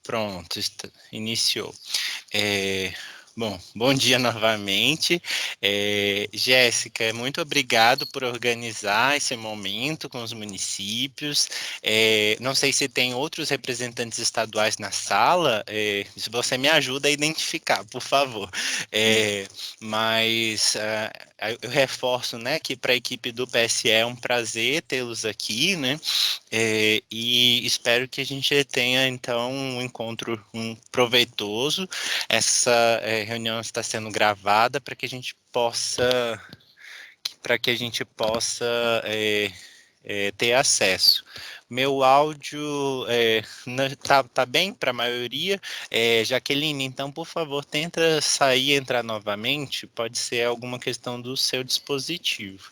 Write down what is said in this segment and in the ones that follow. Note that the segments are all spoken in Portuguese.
Pronto, iniciou. Bom dia novamente. Jéssica, muito obrigado por organizar esse momento com os municípios. Não sei se tem outros representantes estaduais na sala, se você me ajuda a identificar, por favor. Eu reforço, né, que para a equipe do PSE é um prazer tê-los aqui, né? E espero que a gente tenha, então, um encontro proveitoso. Essa reunião está sendo gravada para que a gente possa ter acesso. Meu áudio tá bem para a maioria. Jaqueline, então, por favor, tenta sair e entrar novamente. Pode ser alguma questão do seu dispositivo.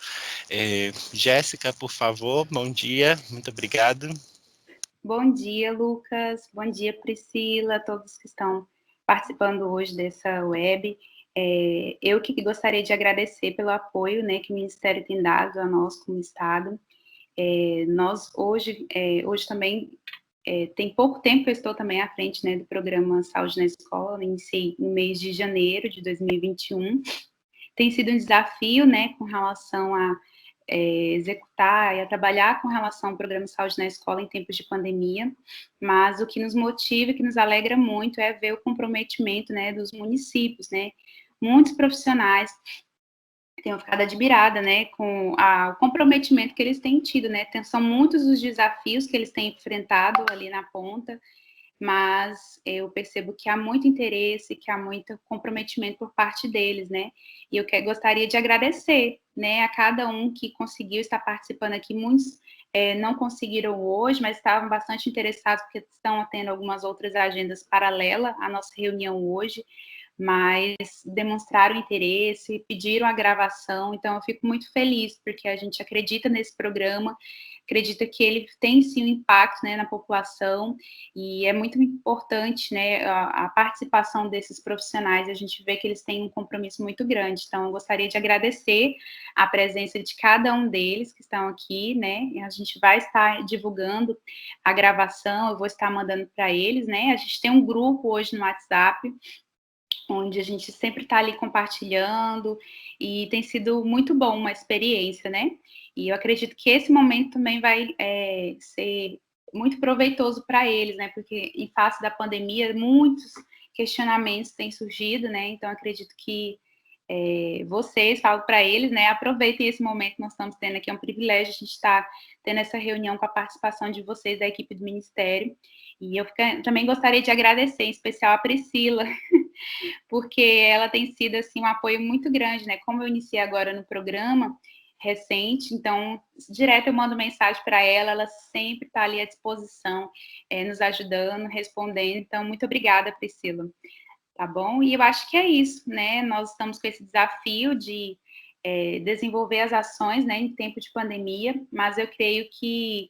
Jéssica, por favor, bom dia. Muito obrigado. Bom dia, Lucas. Bom dia, Priscila, todos que estão participando hoje dessa web. Eu que gostaria de agradecer pelo apoio, né, que o Ministério tem dado a nós como Estado. Nós hoje também tem pouco tempo que eu estou também à frente, né, do programa Saúde na Escola. Iniciei no mês de janeiro de 2021. Tem sido um desafio, né, com relação a executar e a trabalhar com relação ao programa de saúde na escola em tempos de pandemia, mas o que nos motiva e que nos alegra muito é ver o comprometimento, né, dos municípios, né, muitos profissionais tenho ficado admirada, né, com o comprometimento que eles têm tido, né, são muitos os desafios que eles têm enfrentado ali na ponta, mas eu percebo que há muito interesse, que há muito comprometimento por parte deles, né, e eu gostaria de agradecer, né, a cada um que conseguiu estar participando aqui. Muitos não conseguiram hoje, mas estavam bastante interessados, porque estão tendo algumas outras agendas paralelas à nossa reunião hoje, mas demonstraram interesse, pediram a gravação, então eu fico muito feliz, porque a gente acredita nesse programa, acredita que ele tem sim um impacto, né, na população, e é muito importante, né, a participação desses profissionais. A gente vê que eles têm um compromisso muito grande. Então eu gostaria de agradecer a presença de cada um deles que estão aqui, né, e a gente vai estar divulgando a gravação, eu vou estar mandando para eles, né, a gente tem um grupo hoje no WhatsApp, onde a gente sempre está ali compartilhando, e tem sido muito bom, uma experiência, né? E eu acredito que esse momento também vai ser muito proveitoso para eles, né? Porque em face da pandemia, muitos questionamentos têm surgido, né? Então, acredito que vocês, falo para eles, né? Aproveitem esse momento que nós estamos tendo aqui, é um privilégio a gente estar tendo essa reunião com a participação de vocês, da equipe do Ministério. E eu também gostaria de agradecer, em especial, a Priscila, porque ela tem sido, assim, um apoio muito grande, né? Como eu iniciei agora no programa recente, então, direto eu mando mensagem para ela sempre está ali à disposição, nos ajudando, respondendo. Então, muito obrigada, Priscila. Tá bom? E eu acho que é isso, né? Nós estamos com esse desafio de desenvolver as ações, né, em tempo de pandemia, mas eu creio que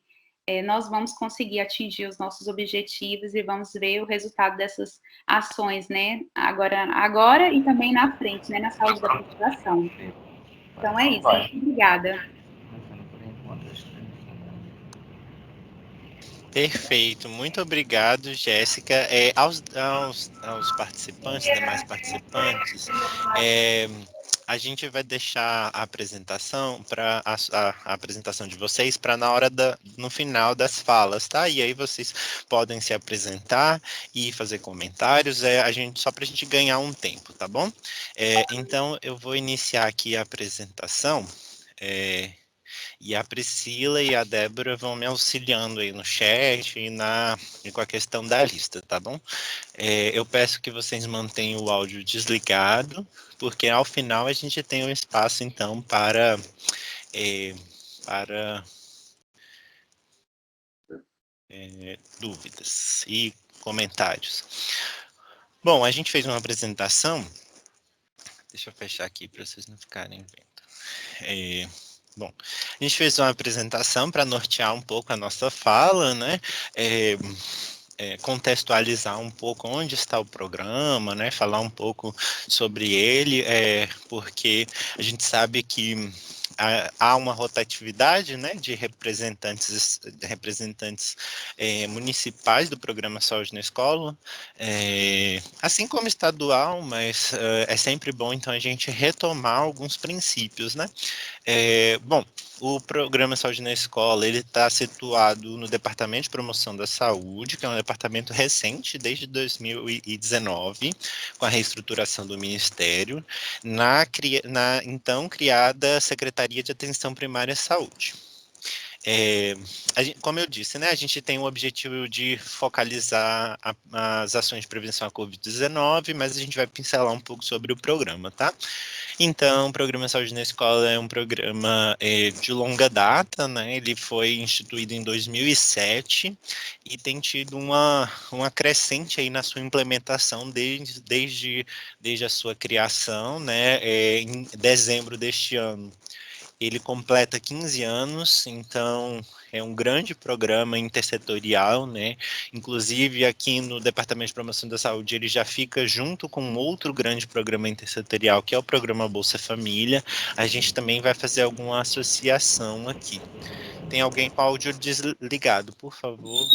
nós vamos conseguir atingir os nossos objetivos e vamos ver o resultado dessas ações, né, agora e também na frente, né, na saúde da população. Então é isso, muito obrigada. Perfeito, muito obrigado, Jéssica. Aos participantes, demais participantes, a gente vai deixar a apresentação para a apresentação de vocês para no final das falas, tá? E aí vocês podem se apresentar e fazer comentários, só para a gente ganhar um tempo, tá bom? Então eu vou iniciar aqui a apresentação. E a Priscila e a Débora vão me auxiliando aí no chat e com a questão da lista, tá bom? Eu peço que vocês mantenham o áudio desligado, porque ao final a gente tem um espaço, então, para dúvidas e comentários. Bom, a gente fez uma apresentação. Deixa eu fechar aqui para vocês não ficarem vendo. Bom, a gente fez uma apresentação para nortear um pouco a nossa fala, né? Contextualizar um pouco onde está o programa, né? Falar um pouco sobre ele, porque a gente sabe que há uma rotatividade, né, de representantes municipais do programa Saúde na Escola, assim como estadual, mas é sempre bom, então, a gente retomar alguns princípios, né? Bom, o programa Saúde na Escola, ele está situado no Departamento de Promoção da Saúde, que é um departamento recente, desde 2019, com a reestruturação do Ministério, na então criada Secretaria de Atenção Primária à Saúde. Como eu disse, né, a gente tem o objetivo de focalizar as ações de prevenção à Covid-19, mas a gente vai pincelar um pouco sobre o programa, tá? Então, o Programa Saúde na Escola é um programa de longa data, né? Ele foi instituído em 2007 e tem tido uma crescente aí na sua implementação desde a sua criação, né? Em dezembro deste ano. Ele completa 15 anos, então é um grande programa intersetorial, né? Inclusive aqui no Departamento de Promoção da Saúde ele já fica junto com outro grande programa intersetorial, que é o programa Bolsa Família. A gente também vai fazer alguma associação aqui. Tem alguém com áudio desligado, por favor?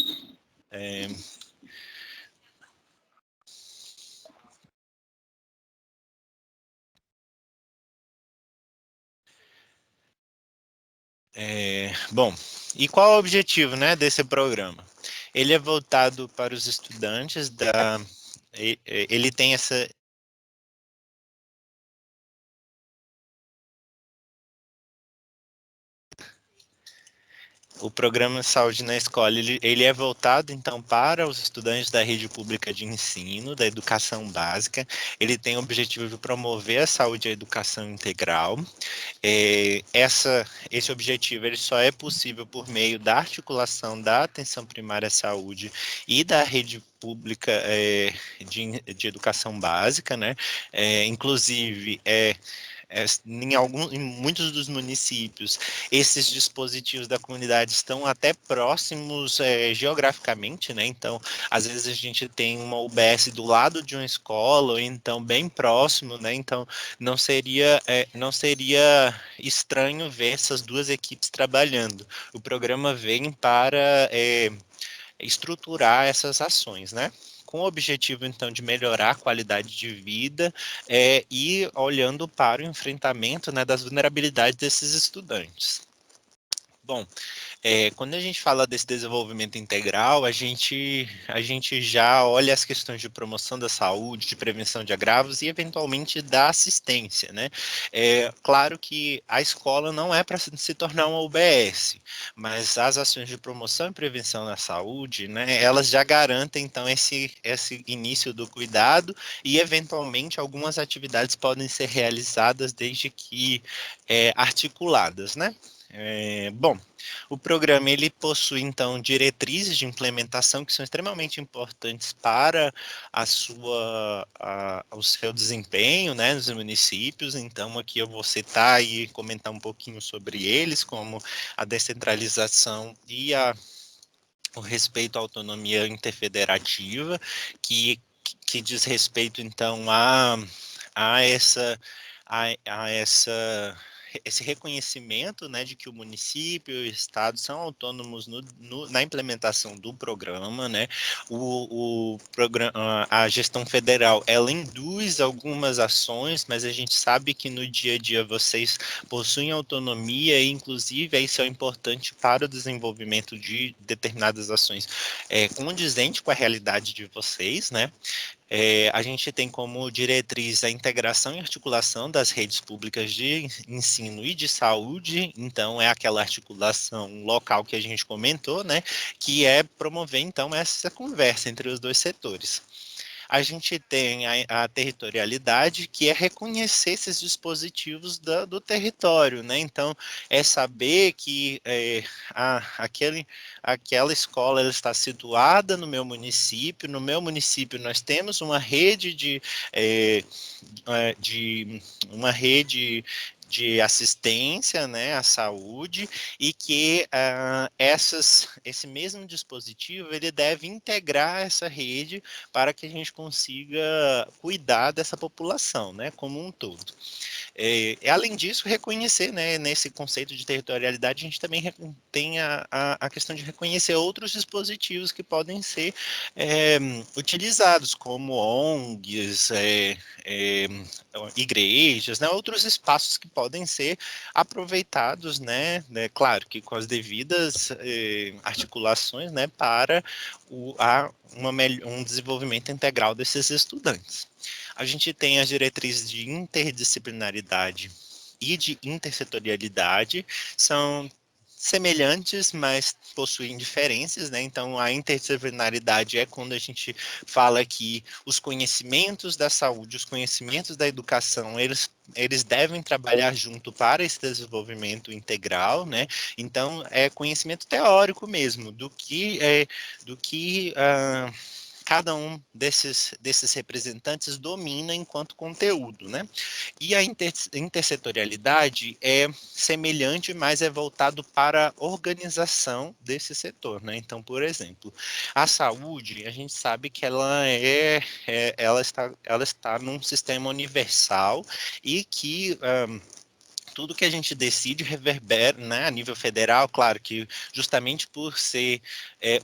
Bom, e qual é o objetivo, né, desse programa? Ele é voltado para os estudantes ele tem essa. O programa Saúde na Escola, ele é voltado, então, para os estudantes da rede pública de ensino, da educação básica. Ele tem o objetivo de promover a saúde e a educação integral. Esse objetivo ele só é possível por meio da articulação da atenção primária à saúde e da rede pública de educação básica, né? Inclusive, em muitos dos municípios, esses dispositivos da comunidade estão até próximos geograficamente, né? Então, às vezes a gente tem uma UBS do lado de uma escola, ou então bem próximo, né? Então, não seria estranho ver essas duas equipes trabalhando. O programa vem para estruturar essas ações, né? Com o objetivo, então, de melhorar a qualidade de vida e olhando para o enfrentamento, né, das vulnerabilidades desses estudantes. Bom, quando a gente fala desse desenvolvimento integral, a gente já olha as questões de promoção da saúde, de prevenção de agravos e, eventualmente, da assistência, né? Claro que a escola não é para se tornar uma UBS, mas as ações de promoção e prevenção da saúde, né, elas já garantem, então, esse início do cuidado e, eventualmente, algumas atividades podem ser realizadas desde que articuladas, né? Bom, o programa ele possui então diretrizes de implementação que são extremamente importantes para o seu desempenho, né, nos municípios. Então aqui eu vou citar e comentar um pouquinho sobre eles, como a descentralização e o respeito à autonomia interfederativa, que diz respeito então a essa a esse reconhecimento, né, de que o município e o estado são autônomos na implementação do programa, né? O programa, a gestão federal, ela induz algumas ações, mas a gente sabe que no dia a dia vocês possuem autonomia e, inclusive, isso é importante para o desenvolvimento de determinadas ações condizente com a realidade de vocês, né? A gente tem como diretriz a integração e articulação das redes públicas de ensino e de saúde, então é aquela articulação local que a gente comentou, né, que é promover, então, essa conversa entre os dois setores. A gente tem a territorialidade, que é reconhecer esses dispositivos do território, né? Então, é saber que aquela escola ela está situada no meu município nós temos uma rede de uma rede de assistência, né, à saúde, e que esse mesmo dispositivo ele deve integrar essa rede para que a gente consiga cuidar dessa população, né, como um todo. Além disso, reconhecer, né, nesse conceito de territorialidade, a gente também tem a questão de reconhecer outros dispositivos que podem ser utilizados, como ONGs, igrejas, né, outros espaços que podem ser aproveitados, claro que com as devidas articulações, né, para um desenvolvimento integral desses estudantes. A gente tem as diretrizes de interdisciplinaridade e de intersetorialidade, são semelhantes, mas possuem diferenças, né? Então, a interdisciplinaridade é quando a gente fala que os conhecimentos da saúde, os conhecimentos da educação, eles devem trabalhar junto para esse desenvolvimento integral, né? Então, é conhecimento teórico mesmo, do que cada um desses representantes domina enquanto conteúdo, né? E a intersetorialidade é semelhante, mas é voltado para a organização desse setor, né? Então, por exemplo, a saúde, a gente sabe que ela está num sistema universal e que tudo que a gente decide reverbera, né, a nível federal, claro que justamente por ser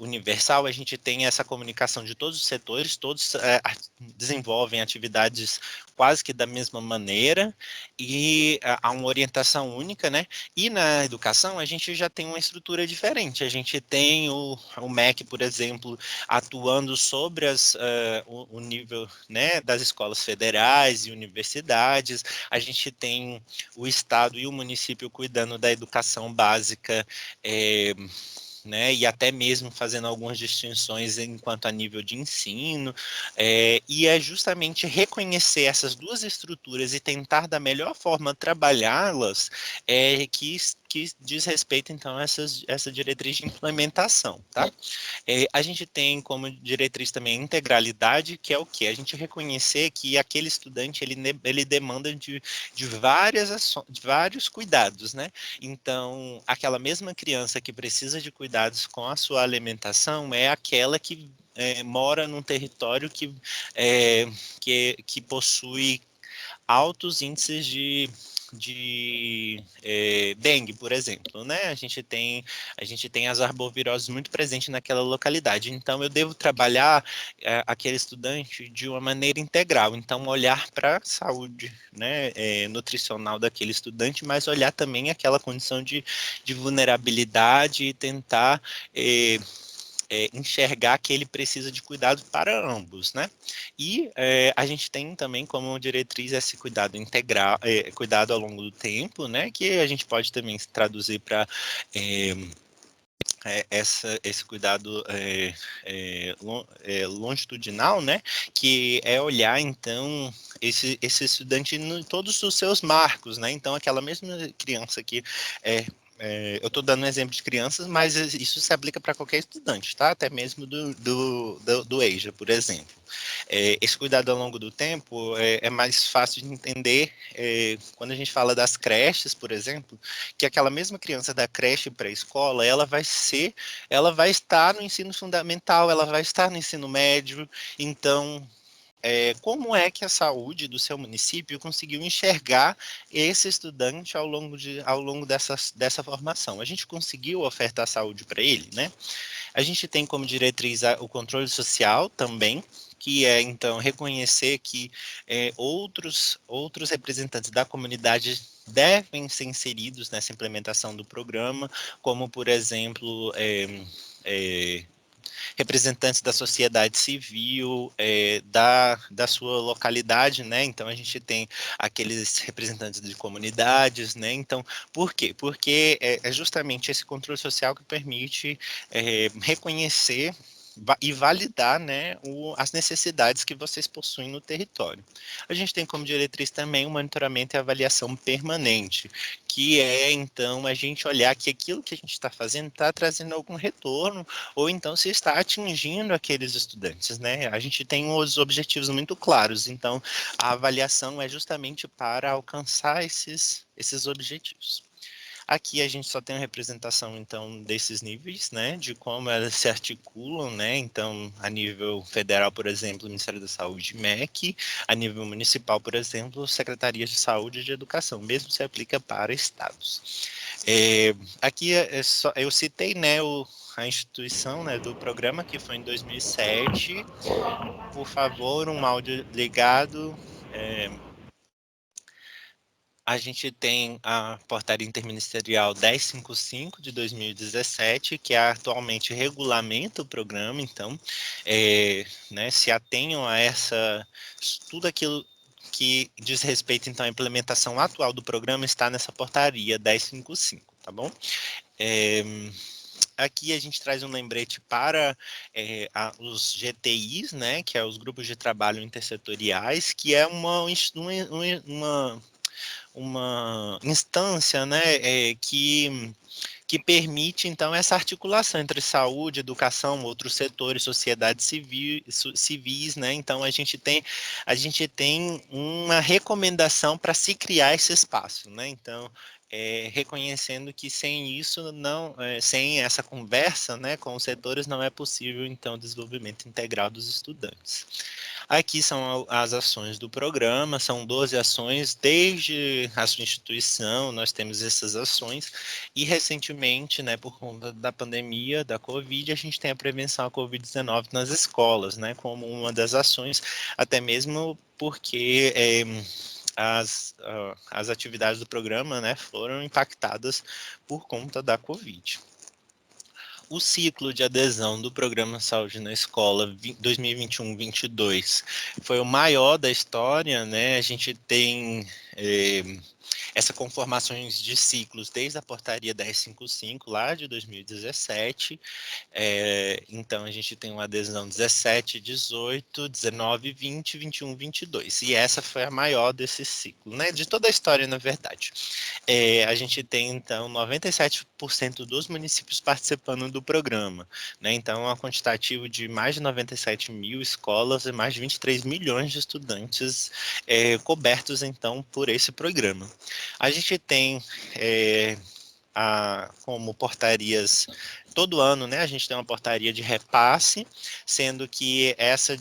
universal, a gente tem essa comunicação de todos os setores, todos desenvolvem atividades quase que da mesma maneira, e há uma orientação única, né? E na educação a gente já tem uma estrutura diferente, a gente tem o MEC, por exemplo, atuando sobre o nível, né, das escolas federais e universidades, a gente tem o Estado e o município cuidando da educação básica, né, e até mesmo fazendo algumas distinções enquanto a nível de ensino, e é justamente reconhecer essas duas estruturas e tentar da melhor forma trabalhá-las que diz respeito, então, a essa diretriz de implementação, tá? A gente tem como diretriz também a integralidade, que é o quê? A gente reconhecer que aquele estudante, ele demanda de várias ações, de vários cuidados, né? Então, aquela mesma criança que precisa de cuidados com a sua alimentação é aquela que mora num território que possui altos índices de dengue, por exemplo, né? A gente tem as arboviroses muito presentes naquela localidade. Então, eu devo trabalhar aquele estudante de uma maneira integral. Então, olhar para a saúde, né, nutricional daquele estudante, mas olhar também aquela condição de vulnerabilidade e tentar enxergar que ele precisa de cuidado para ambos, né? E a gente tem também como diretriz esse cuidado integral, cuidado ao longo do tempo, né? Que a gente pode também traduzir para esse cuidado longitudinal, né? Que é olhar então esse estudante em todos os seus marcos, né? Então aquela mesma criança que eu estou dando um exemplo de crianças, mas isso se aplica para qualquer estudante, tá? Até mesmo do EJA, por exemplo. Esse cuidado ao longo do tempo é mais fácil de entender quando a gente fala das creches, por exemplo, que aquela mesma criança da creche para a escola, ela vai estar no ensino fundamental, ela vai estar no ensino médio, então como é que a saúde do seu município conseguiu enxergar esse estudante ao longo dessa formação? A gente conseguiu ofertar saúde para ele, né? A gente tem como diretriz o controle social também, que é, então, reconhecer que outros representantes da comunidade devem ser inseridos nessa implementação do programa, como, por exemplo, representantes da sociedade civil, da sua localidade, né? Então, a gente tem aqueles representantes de comunidades, né? Então, por quê? Porque é justamente esse controle social que permite reconhecer e validar, né, as necessidades que vocês possuem no território. A gente tem como diretriz também o monitoramento e avaliação permanente, que é, então, a gente olhar que aquilo que a gente está fazendo está trazendo algum retorno, ou então se está atingindo aqueles estudantes, né? A gente tem os objetivos muito claros, então a avaliação é justamente para alcançar esses objetivos. Aqui a gente só tem a representação, então, desses níveis, né, de como elas se articulam, né, então, a nível federal, por exemplo, o Ministério da Saúde, MEC, a nível municipal, por exemplo, Secretarias de Saúde e de Educação, mesmo se aplica para estados. Aqui eu citei, né, a instituição, né, do programa, que foi em 2007, por favor, um áudio ligado. A gente tem a portaria interministerial 1055 de 2017, que atualmente regulamenta o programa, então, né, se atenham a tudo aquilo que diz respeito, então, à implementação atual do programa está nessa portaria 1055, tá bom? Aqui a gente traz um lembrete para os GTIs, né, que é os grupos de trabalho intersetoriais, que é uma instância, né, que permite, então, essa articulação entre saúde, educação, outros setores, sociedade civil, civis, né, então a gente tem uma recomendação para se criar esse espaço, né, então, reconhecendo que sem isso, sem essa conversa, né, com os setores, não é possível, então, o desenvolvimento integral dos estudantes. Aqui são as ações do programa, são 12 ações, desde a sua instituição nós temos essas ações, e recentemente, né, por conta da pandemia, da Covid, a gente tem a prevenção à Covid-19 nas escolas, né, como uma das ações, até mesmo porque as atividades do programa, né, foram impactadas por conta da Covid. O ciclo de adesão do Programa Saúde na Escola 2021-22 foi o maior da história, né? A gente tem essas conformações de ciclos desde a portaria 1055, lá de 2017. Então, a gente tem uma adesão 17, 18, 19, 20, 21, 22. E essa foi a maior desse ciclo, né? De toda a história, na verdade. A gente tem, então, 97% dos municípios participando do programa, né? Então, é um quantitativo de mais de 97 mil escolas e mais de 23 milhões de estudantes cobertos, então, por esse programa. A gente tem como portarias todo ano, né? A gente tem uma portaria de repasse, sendo que essa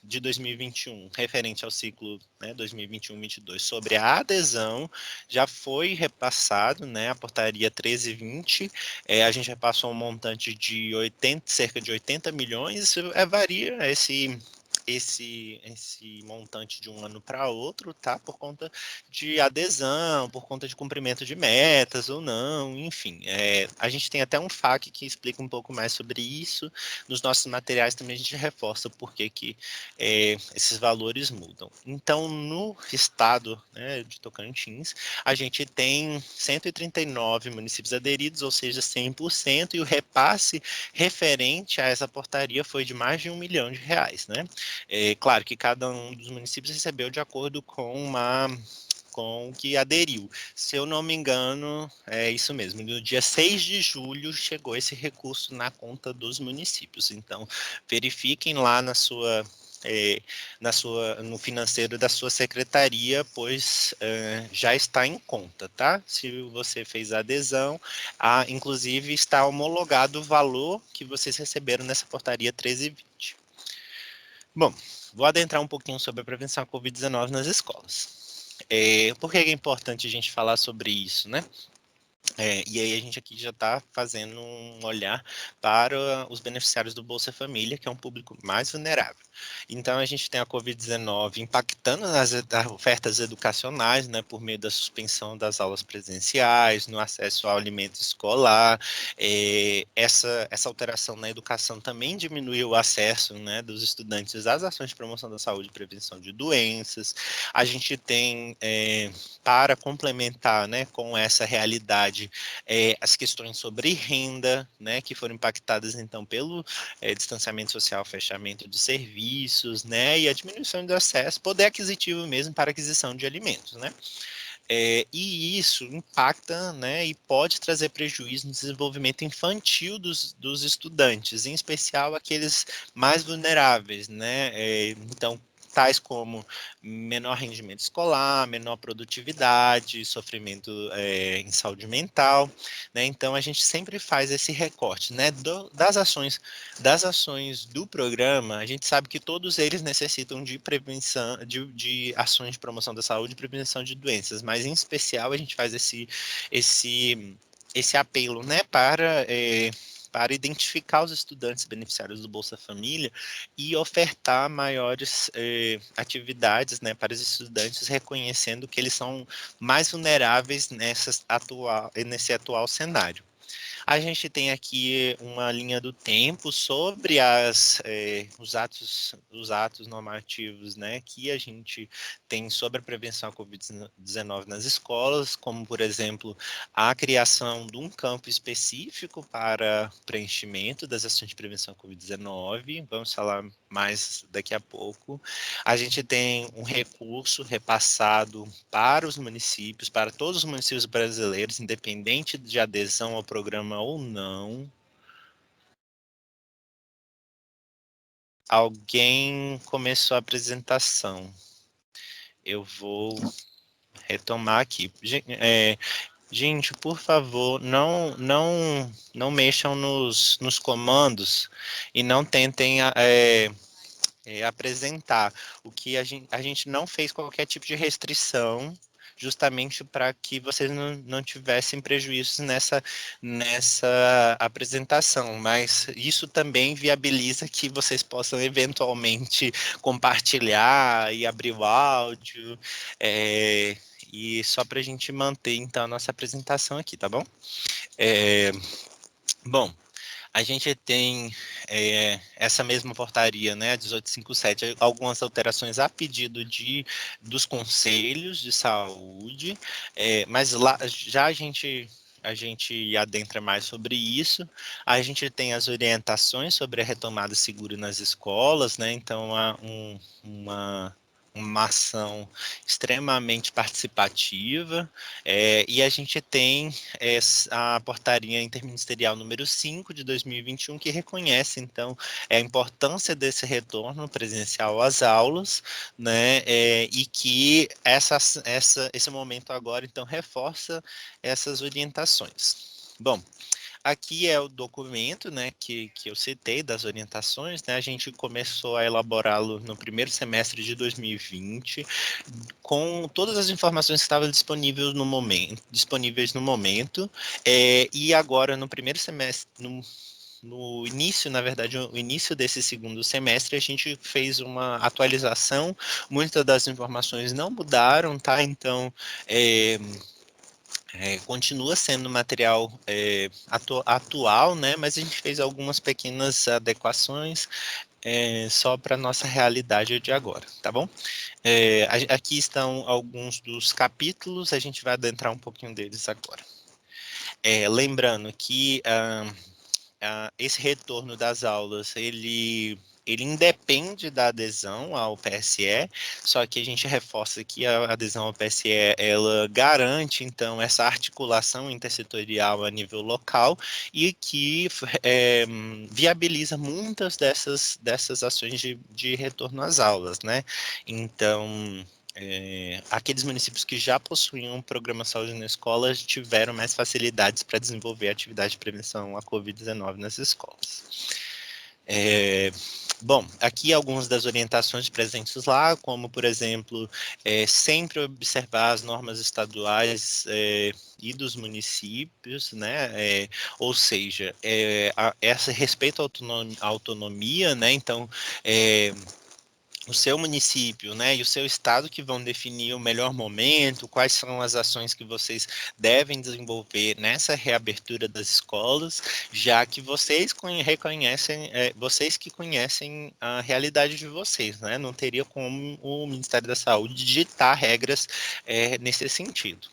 de 2021, referente ao ciclo, né, 2021-22, sobre a adesão, já foi repassado, né, a portaria 1320, a gente repassou um montante de cerca de 80 milhões, varia esse montante de um ano para outro, tá? Por conta de adesão, por conta de cumprimento de metas ou não, enfim. A gente tem até um FAQ que explica um pouco mais sobre isso. Nos nossos materiais também a gente reforça por que esses valores mudam. Então, no estado, né, de Tocantins, a gente tem 139 municípios aderidos, ou seja, 100%, e o repasse referente a essa portaria foi de mais de R$1 milhão, né? Claro que cada um dos municípios recebeu de acordo com o que aderiu. Se eu não me engano, é isso mesmo. No dia 6 de julho chegou esse recurso na conta dos municípios. Então, verifiquem lá no financeiro da sua secretaria, pois já está em conta, tá? Se você fez a adesão, inclusive está homologado o valor que vocês receberam nessa portaria 1320. Bom, vou adentrar um pouquinho sobre a prevenção à Covid-19 nas escolas. Por que é importante a gente falar sobre isso, né? E aí a gente aqui já está fazendo um olhar para os beneficiários do Bolsa Família, que é um público mais vulnerável. Então a gente tem a Covid-19 impactando nas ofertas educacionais, né, por meio da suspensão das aulas presenciais, no acesso ao alimento escolar. Essa alteração na educação também diminuiu o acesso, né, dos estudantes às ações de promoção da saúde e prevenção de doenças. A gente tem, para complementar, né, com essa realidade, verdade, as questões sobre renda, né, que foram impactadas, então, pelo distanciamento social, fechamento de serviços, né, e a diminuição do acesso, poder aquisitivo mesmo para aquisição de alimentos, né. E isso impacta, né, e pode trazer prejuízo no desenvolvimento infantil dos estudantes, em especial aqueles mais vulneráveis, né, então, tais como menor rendimento escolar, menor produtividade, sofrimento em saúde mental, né, então a gente sempre faz esse recorte, né, das ações do programa. A gente sabe que todos eles necessitam de prevenção, de ações de promoção da saúde e prevenção de doenças, mas em especial a gente faz esse apelo, né, para identificar os estudantes beneficiários do Bolsa Família e ofertar maiores atividades, né, para os estudantes, reconhecendo que eles são mais vulneráveis nesse atual cenário. A gente tem aqui uma linha do tempo sobre os atos normativos, né, que a gente tem sobre a prevenção à Covid-19 nas escolas, como, por exemplo, a criação de um campo específico para preenchimento das ações de prevenção à Covid-19, vamos falar mais daqui a pouco. A gente tem um recurso repassado para os municípios, para todos os municípios brasileiros, independente de adesão ao programa ou não. Alguém começou a apresentação. Eu vou retomar aqui. Gente, por favor, não mexam nos comandos e não tentem apresentar. O que a gente não fez qualquer tipo de restrição, justamente para que vocês não tivessem prejuízos nessa apresentação, mas isso também viabiliza que vocês possam eventualmente compartilhar e abrir o áudio, e só para a gente manter, então, a nossa apresentação aqui, tá bom? Bom, a gente tem essa mesma portaria, né, 1857, algumas alterações a pedido dos conselhos de saúde, mas lá já a gente adentra mais sobre isso. A gente tem as orientações sobre a retomada segura nas escolas, né, então há uma ação extremamente participativa, e a gente tem a portaria interministerial número 5 de 2021, que reconhece, então, a importância desse retorno presencial às aulas, né, e que esse momento agora, então, reforça essas orientações. Bom, aqui é o documento, né, que eu citei das orientações, né, a gente começou a elaborá-lo no primeiro semestre de 2020, com todas as informações que estavam disponíveis no momento, e agora no primeiro semestre, no início, na verdade, o início desse segundo semestre, a gente fez uma atualização, muitas das informações não mudaram, tá? Então, continua sendo material atual, né? Mas a gente fez algumas pequenas adequações só para a nossa realidade de agora, tá bom? Aqui estão alguns dos capítulos, a gente vai adentrar um pouquinho deles agora. Lembrando que esse retorno das aulas, ele independe da adesão ao PSE, só que a gente reforça que a adesão ao PSE, ela garante, então, essa articulação intersetorial a nível local e que viabiliza muitas dessas ações de retorno às aulas, né? Então, aqueles municípios que já possuíam um programa Saúde na Escola tiveram mais facilidades para desenvolver a atividade de prevenção à Covid-19 nas escolas. Bom, aqui algumas das orientações presentes lá, como, por exemplo, sempre observar as normas estaduais e dos municípios, né, ou seja, esse respeito à autonomia, né, então, o seu município, né, e o seu estado que vão definir o melhor momento, quais são as ações que vocês devem desenvolver nessa reabertura das escolas, já que vocês reconhecem, vocês que conhecem a realidade de vocês, né, não teria como o Ministério da Saúde ditar regras nesse sentido.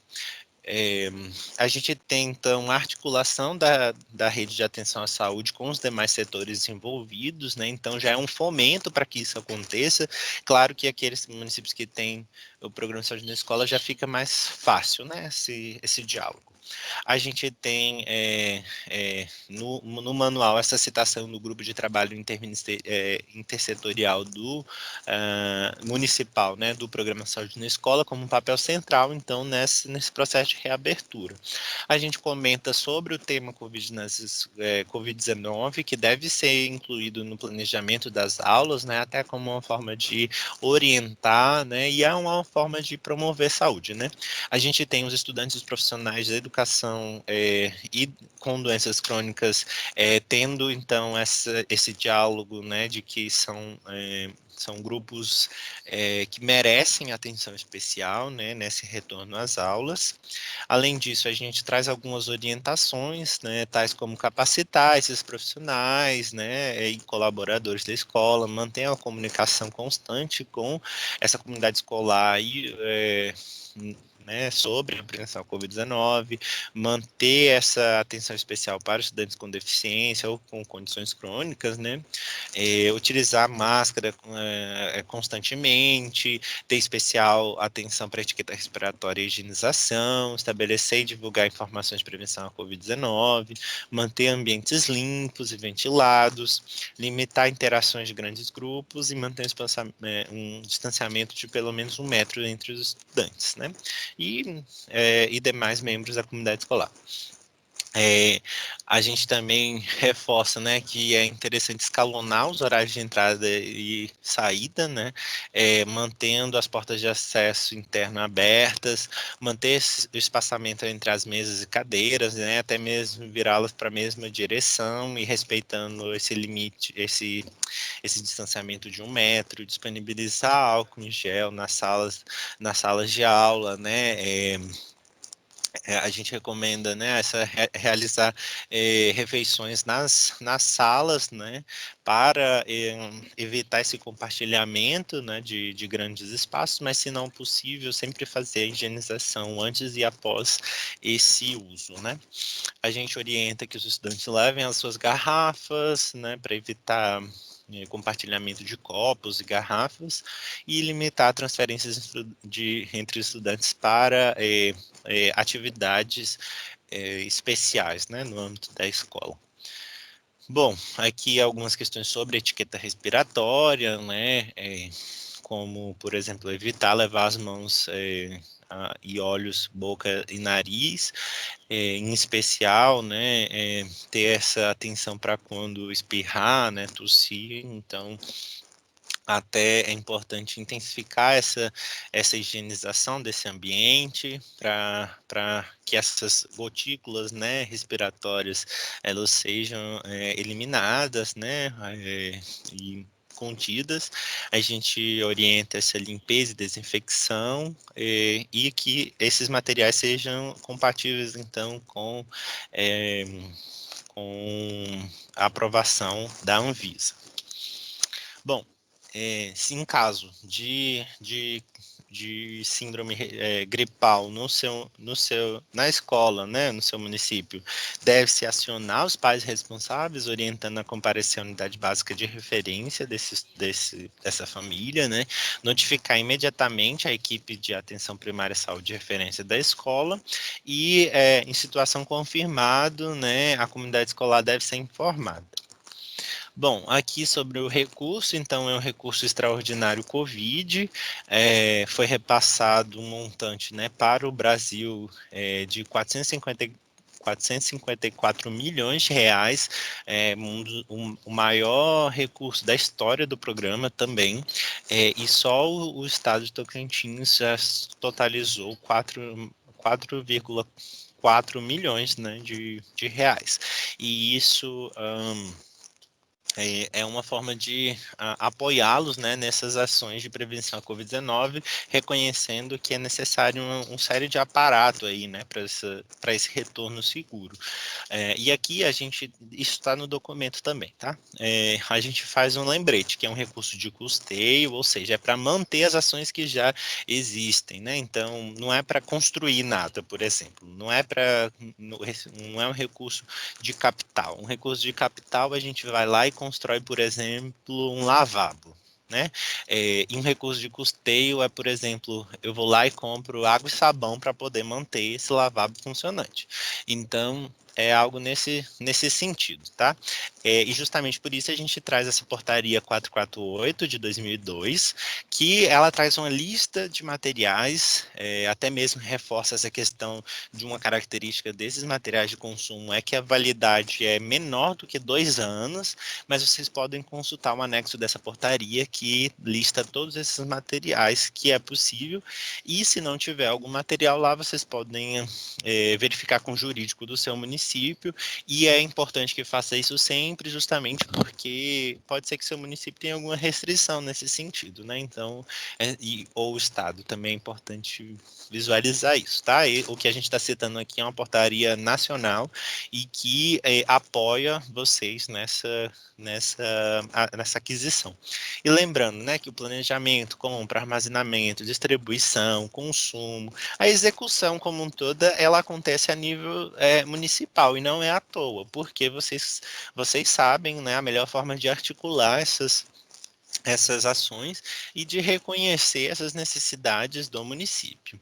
A gente tem, então, a articulação da rede de atenção à saúde com os demais setores envolvidos, né? Então, já é um fomento para que isso aconteça. Claro que aqueles municípios que têm o programa de saúde na escola já fica mais fácil, né? Esse diálogo. A gente tem no manual essa citação do grupo de trabalho intersetorial do municipal, né, do Programa Saúde na Escola, como um papel central, então, nesse processo de reabertura. A gente comenta sobre o tema Covid-19, que deve ser incluído no planejamento das aulas, né, até como uma forma de orientar, né, e é uma forma de promover saúde, né. A gente tem os estudantes e os profissionais da educação e com doenças crônicas tendo, então, esse diálogo, né, de que são grupos que merecem atenção especial, né, nesse retorno às aulas. Além disso, a gente traz algumas orientações, né, tais como capacitar esses profissionais, né, e colaboradores da escola, manter uma comunicação constante com essa comunidade escolar e né, sobre a prevenção à Covid-19, manter essa atenção especial para os estudantes com deficiência ou com condições crônicas, né, utilizar máscara constantemente, ter especial atenção para a etiqueta respiratória e higienização, estabelecer e divulgar informações de prevenção à Covid-19, manter ambientes limpos e ventilados, limitar interações de grandes grupos e manter um distanciamento de pelo menos 1 metro entre os estudantes, né? E demais membros da comunidade escolar. A gente também reforça, né, que é interessante escalonar os horários de entrada e saída, né, mantendo as portas de acesso interno abertas, manter o espaçamento entre as mesas e cadeiras, né, até mesmo virá-las para a mesma direção e respeitando esse limite, esse distanciamento de 1 metro, disponibilizar álcool em gel nas salas de aula, né, a gente recomenda, né, realizar refeições nas salas, né, para evitar esse compartilhamento, né, de grandes espaços, mas se não possível, sempre fazer a higienização antes e após esse uso, né. A gente orienta que os estudantes levem as suas garrafas, né, para evitar compartilhamento de copos e garrafas e limitar transferências entre estudantes para atividades especiais, né, no âmbito da escola. Bom, aqui algumas questões sobre etiqueta respiratória, né, como, por exemplo, evitar levar as mãos e olhos, boca e nariz, em especial, né, ter essa atenção para quando espirrar, né, tossir, então até é importante intensificar essa higienização desse ambiente para que essas gotículas, né, respiratórias elas sejam eliminadas, né, e contidas. A gente orienta essa limpeza e desinfecção e que esses materiais sejam compatíveis então com a aprovação da Anvisa. Bom, se em caso de síndrome gripal na escola, né, no seu município, deve-se acionar os pais responsáveis, orientando a comparecer à unidade básica de referência dessa família, né, notificar imediatamente a equipe de atenção primária à saúde de referência da escola e, em situação confirmada, né, a comunidade escolar deve ser informada. Bom, aqui sobre o recurso, então é um recurso extraordinário Covid, foi repassado um montante, né, para o Brasil de 454 milhões de reais, o maior recurso da história do programa também, e só o estado de Tocantins já totalizou 4,4 milhões, né, de reais. E isso é uma forma de apoiá-los, né, nessas ações de prevenção à Covid-19, reconhecendo que é necessário um série de aparato aí, né, para esse retorno seguro. E aqui isso está no documento também, tá? A gente faz um lembrete, que é um recurso de custeio, ou seja, é para manter as ações que já existem, né? Então, não é para construir nada, por exemplo, não é um recurso de capital. Um recurso de capital a gente vai lá e constrói, por exemplo, um lavabo. Né? E um recurso de custeio é, por exemplo, eu vou lá e compro água e sabão para poder manter esse lavabo funcionante. Então, é algo nesse sentido, tá? E justamente por isso a gente traz essa portaria 448 de 2002, que ela traz uma lista de materiais, até mesmo reforça essa questão de uma característica desses materiais de consumo, é que a validade é menor do que 2 anos, mas vocês podem consultar o anexo dessa portaria que lista todos esses materiais que é possível, e se não tiver algum material lá, vocês podem verificar com o jurídico do seu município, e é importante que faça isso sempre, justamente porque pode ser que seu município tenha alguma restrição nesse sentido, né? Então, ou o Estado, também é importante visualizar isso, tá? E o que a gente está citando aqui é uma portaria nacional e que apoia vocês nessa aquisição. E lembrando, né, que o planejamento, compra, armazenamento, distribuição, consumo, a execução como um toda, ela acontece a nível municipal e não é à toa, porque vocês sabem, né, a melhor forma de articular essas ações e de reconhecer essas necessidades do município.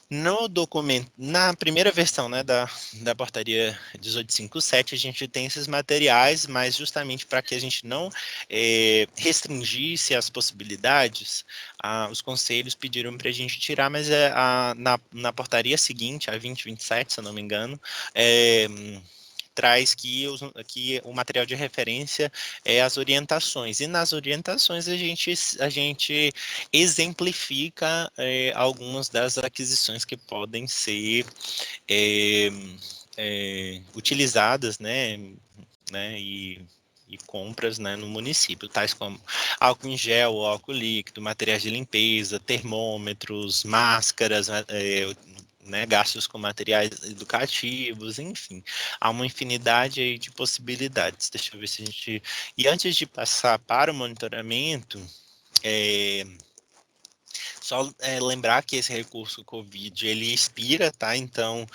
No documento, na primeira versão, né, da portaria 1857, a gente tem esses materiais, mas justamente para que a gente não restringisse as possibilidades, os conselhos pediram para a gente tirar, mas na portaria seguinte, a 2027, se eu não me engano, traz que o material de referência é as orientações, e nas orientações a gente exemplifica algumas das aquisições que podem ser utilizadas, né, e compras, né, no município, tais como álcool em gel, álcool líquido, materiais de limpeza, termômetros, máscaras, né, gastos com materiais educativos, enfim, há uma infinidade aí de possibilidades. Deixa eu ver se a gente... E antes de passar para o monitoramento, só lembrar que esse recurso COVID, ele expira, tá? Então,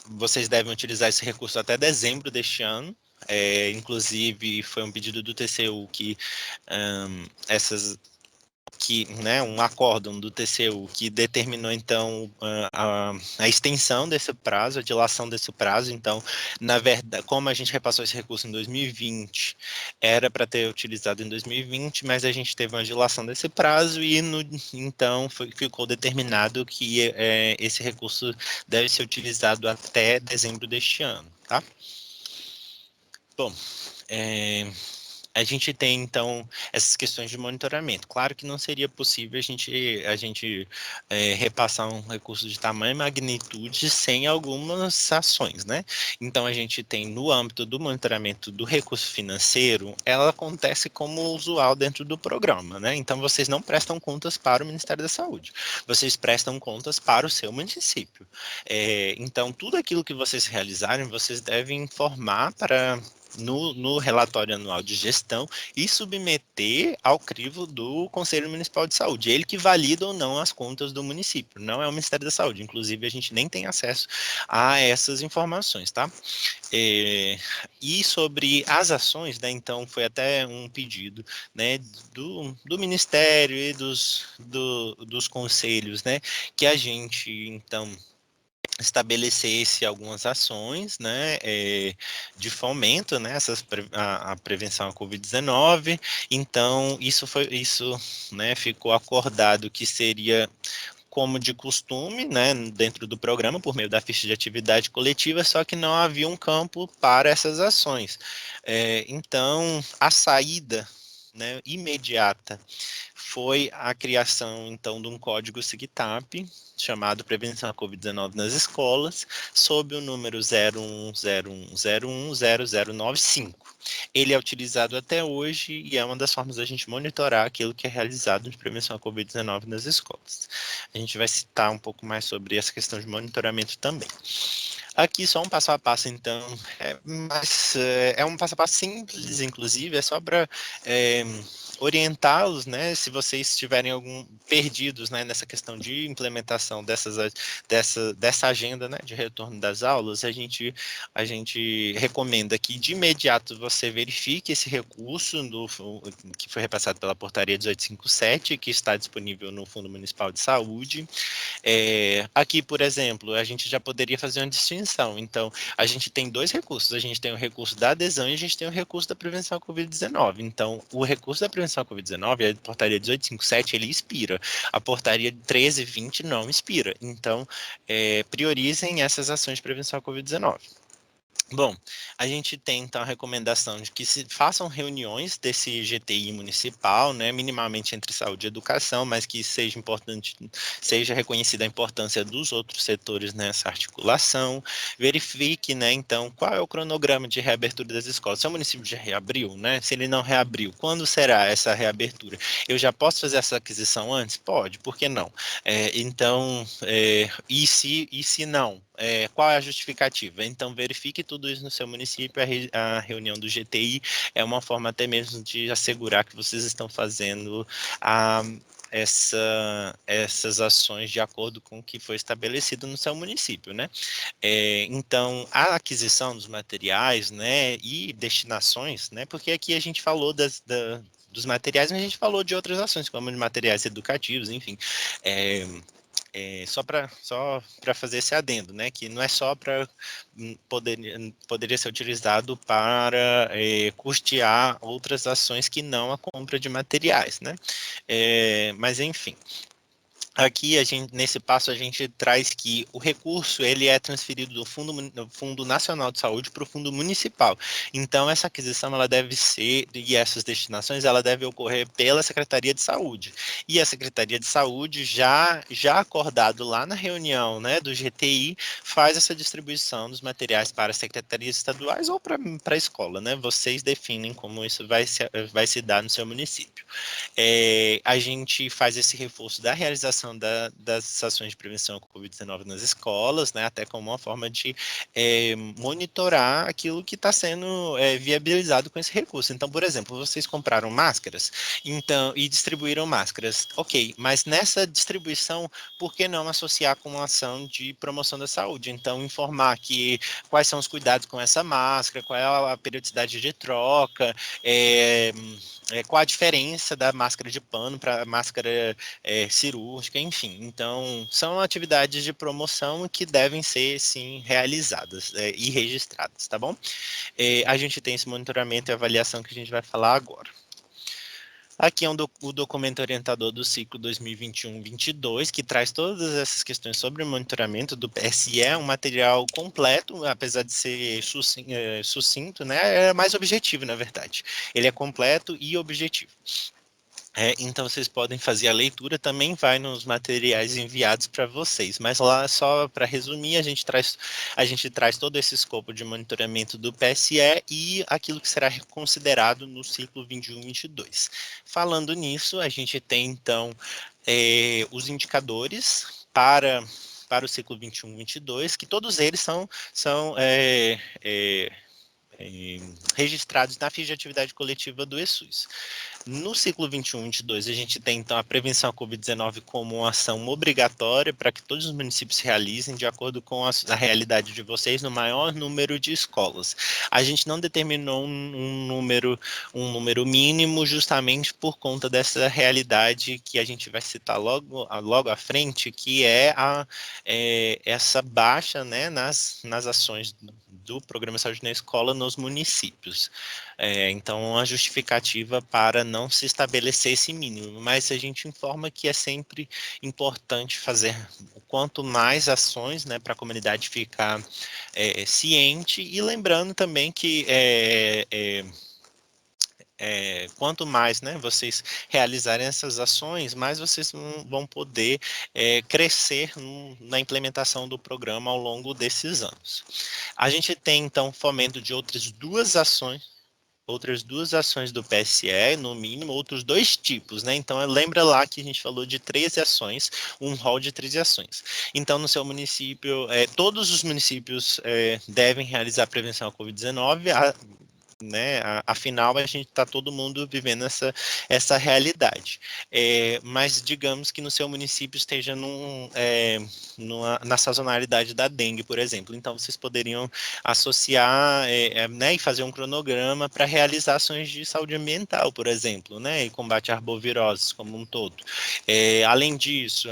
vocês devem utilizar esse recurso até dezembro deste ano. Inclusive, foi um pedido do TCU né, um acórdão do TCU que determinou, então, a extensão desse prazo, a dilação desse prazo. Então, na verdade, como a gente repassou esse recurso em 2020, era para ter utilizado em 2020, mas a gente teve uma dilação desse prazo e, então, ficou determinado que esse recurso deve ser utilizado até dezembro deste ano, tá? Bom, a gente tem, então, essas questões de monitoramento. Claro que não seria possível a gente repassar um recurso de tamanho e magnitude sem algumas ações, né? Então, a gente tem, no âmbito do monitoramento do recurso financeiro, ela acontece como usual dentro do programa, né? Então, vocês não prestam contas para o Ministério da Saúde, vocês prestam contas para o seu município. Então, tudo aquilo que vocês realizarem, vocês devem informar no relatório anual de gestão e submeter ao crivo do Conselho Municipal de Saúde. Ele que valida ou não as contas do município, não é o Ministério da Saúde. Inclusive, a gente nem tem acesso a essas informações, tá? E sobre as ações, né, então foi até um pedido, né, do Ministério e dos conselhos, né, que a gente, então, estabelecesse algumas ações, né, de fomento, né, a prevenção à Covid-19. Então, isso, né, ficou acordado que seria como de costume, né, dentro do programa, por meio da ficha de atividade coletiva, só que não havia um campo para essas ações. Então, a saída, né, imediata foi a criação, então, de um código SIGTAP, chamado Prevenção à Covid-19 nas Escolas, sob o número 0101010095. Ele é utilizado até hoje e é uma das formas da gente monitorar aquilo que é realizado de prevenção à Covid-19 nas escolas. A gente vai citar um pouco mais sobre essa questão de monitoramento também. Aqui só um passo a passo, então, é um passo a passo simples, inclusive, é só para orientá-los, né, se vocês estiverem perdidos, né, nessa questão de implementação dessa agenda, né, de retorno das aulas. A gente recomenda que de imediato você verifique esse recurso que foi repassado pela portaria 1857, que está disponível no Fundo Municipal de Saúde. Aqui, por exemplo, a gente já poderia fazer uma distinção. Então, a gente tem dois recursos. A gente tem o recurso da adesão e a gente tem o recurso da prevenção à Covid-19. Então, o recurso da prevenção à Covid-19, a portaria 1857, ele expira. A portaria 1320 não expira. Então, priorizem essas ações de prevenção à Covid-19. Bom, a gente tem então a recomendação de que se façam reuniões desse GTI municipal, né, minimamente entre saúde e educação, mas que seja importante, seja reconhecida a importância dos outros setores nessa articulação. Verifique, né, então, qual é o cronograma de reabertura das escolas. Se o município já reabriu, né? Se ele não reabriu, quando será essa reabertura? Eu já posso fazer essa aquisição antes? Pode, por que não? Então, e se não? Qual é a justificativa? Então, verifique tudo isso no seu município. A reunião do GTI é uma forma até mesmo de assegurar que vocês estão fazendo essas ações de acordo com o que foi estabelecido no seu município, né? Então, a aquisição dos materiais, né, e destinações, né, porque aqui a gente falou dos materiais, mas a gente falou de outras ações, como de materiais educativos, enfim. Só para fazer esse adendo, né, que não é só para poderia ser utilizado para custear outras ações que não a compra de materiais, né, mas enfim. Aqui, nesse passo, a gente traz que o recurso ele é transferido do Fundo Nacional de Saúde para o Fundo Municipal. Então, essa aquisição ela deve ser, e essas destinações, ela deve ocorrer pela Secretaria de Saúde. E a Secretaria de Saúde, já acordado lá na reunião, né, do GTI, faz essa distribuição dos materiais para as secretarias estaduais ou para a escola, né? Vocês definem como isso vai se dar no seu município. A gente faz esse reforço da realização das ações de prevenção à Covid-19 nas escolas, né, até como uma forma de monitorar aquilo que está sendo viabilizado com esse recurso. Então, por exemplo, vocês compraram máscaras e distribuíram máscaras, ok, mas nessa distribuição, por que não associar com uma ação de promoção da saúde? Então, informar quais são os cuidados com essa máscara, qual é a periodicidade de troca, qual a diferença da máscara de pano para a máscara cirúrgica, enfim. Então, são atividades de promoção que devem ser, sim, realizadas e registradas, tá bom? A gente tem esse monitoramento e avaliação que a gente vai falar agora. Aqui é o documento orientador do ciclo 2021-22, que traz todas essas questões sobre o monitoramento do PSE, um material completo, apesar de ser sucinto, né? É mais objetivo, na verdade. Ele é completo e objetivo. Então vocês podem fazer a leitura, também vai nos materiais enviados para vocês, mas lá só para resumir, a gente traz todo esse escopo de monitoramento do PSE e aquilo que será considerado no ciclo 21-22. Falando nisso, a gente tem então os indicadores para o ciclo 21-22, que todos eles são registrados na ficha de atividade coletiva do ESUS. No ciclo 21-22, a gente tem, então, a prevenção à Covid-19 como uma ação obrigatória para que todos os municípios realizem de acordo com a realidade de vocês no maior número de escolas. A gente não determinou um número mínimo justamente por conta dessa realidade que a gente vai citar logo à frente, que é essa baixa, né, nas ações do Programa Saúde na Escola nos municípios. Então, a justificativa para não se estabelecer esse mínimo, mas a gente informa que é sempre importante fazer quanto mais ações, né, para a comunidade ficar ciente, e lembrando também que quanto mais, né, vocês realizarem essas ações, mais vocês vão poder crescer na implementação do programa ao longo desses anos. A gente tem, então, fomento de outras duas ações. outras 2 ações do PSE, no mínimo, outros 2 tipos, né? Então, lembra lá que a gente falou de 13 ações, um rol de 13 ações. Então, no seu município, todos os municípios devem realizar prevenção à Covid-19, né? Afinal, a gente está todo mundo vivendo essa realidade. Mas digamos que no seu município esteja na sazonalidade da dengue, por exemplo. Então, vocês poderiam associar, né, e fazer um cronograma para realizar ações de saúde ambiental, por exemplo, né, e combate a arboviroses como um todo. Além disso,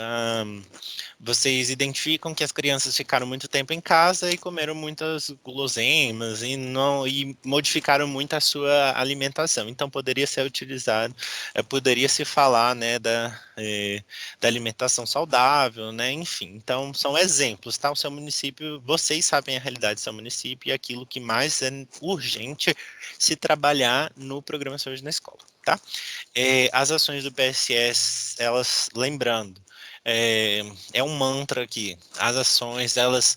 vocês identificam que as crianças ficaram muito tempo em casa e comeram muitas guloseimas e modificaram muito a sua alimentação. Então poderia ser utilizado, poderia se falar, né, da alimentação saudável, né, enfim. Então são exemplos, tá? O seu município, vocês sabem a realidade do seu município e aquilo que mais é urgente se trabalhar no programa Saúde na Escola, tá? As ações do PSS, elas, lembrando, é um mantra aqui. As ações, elas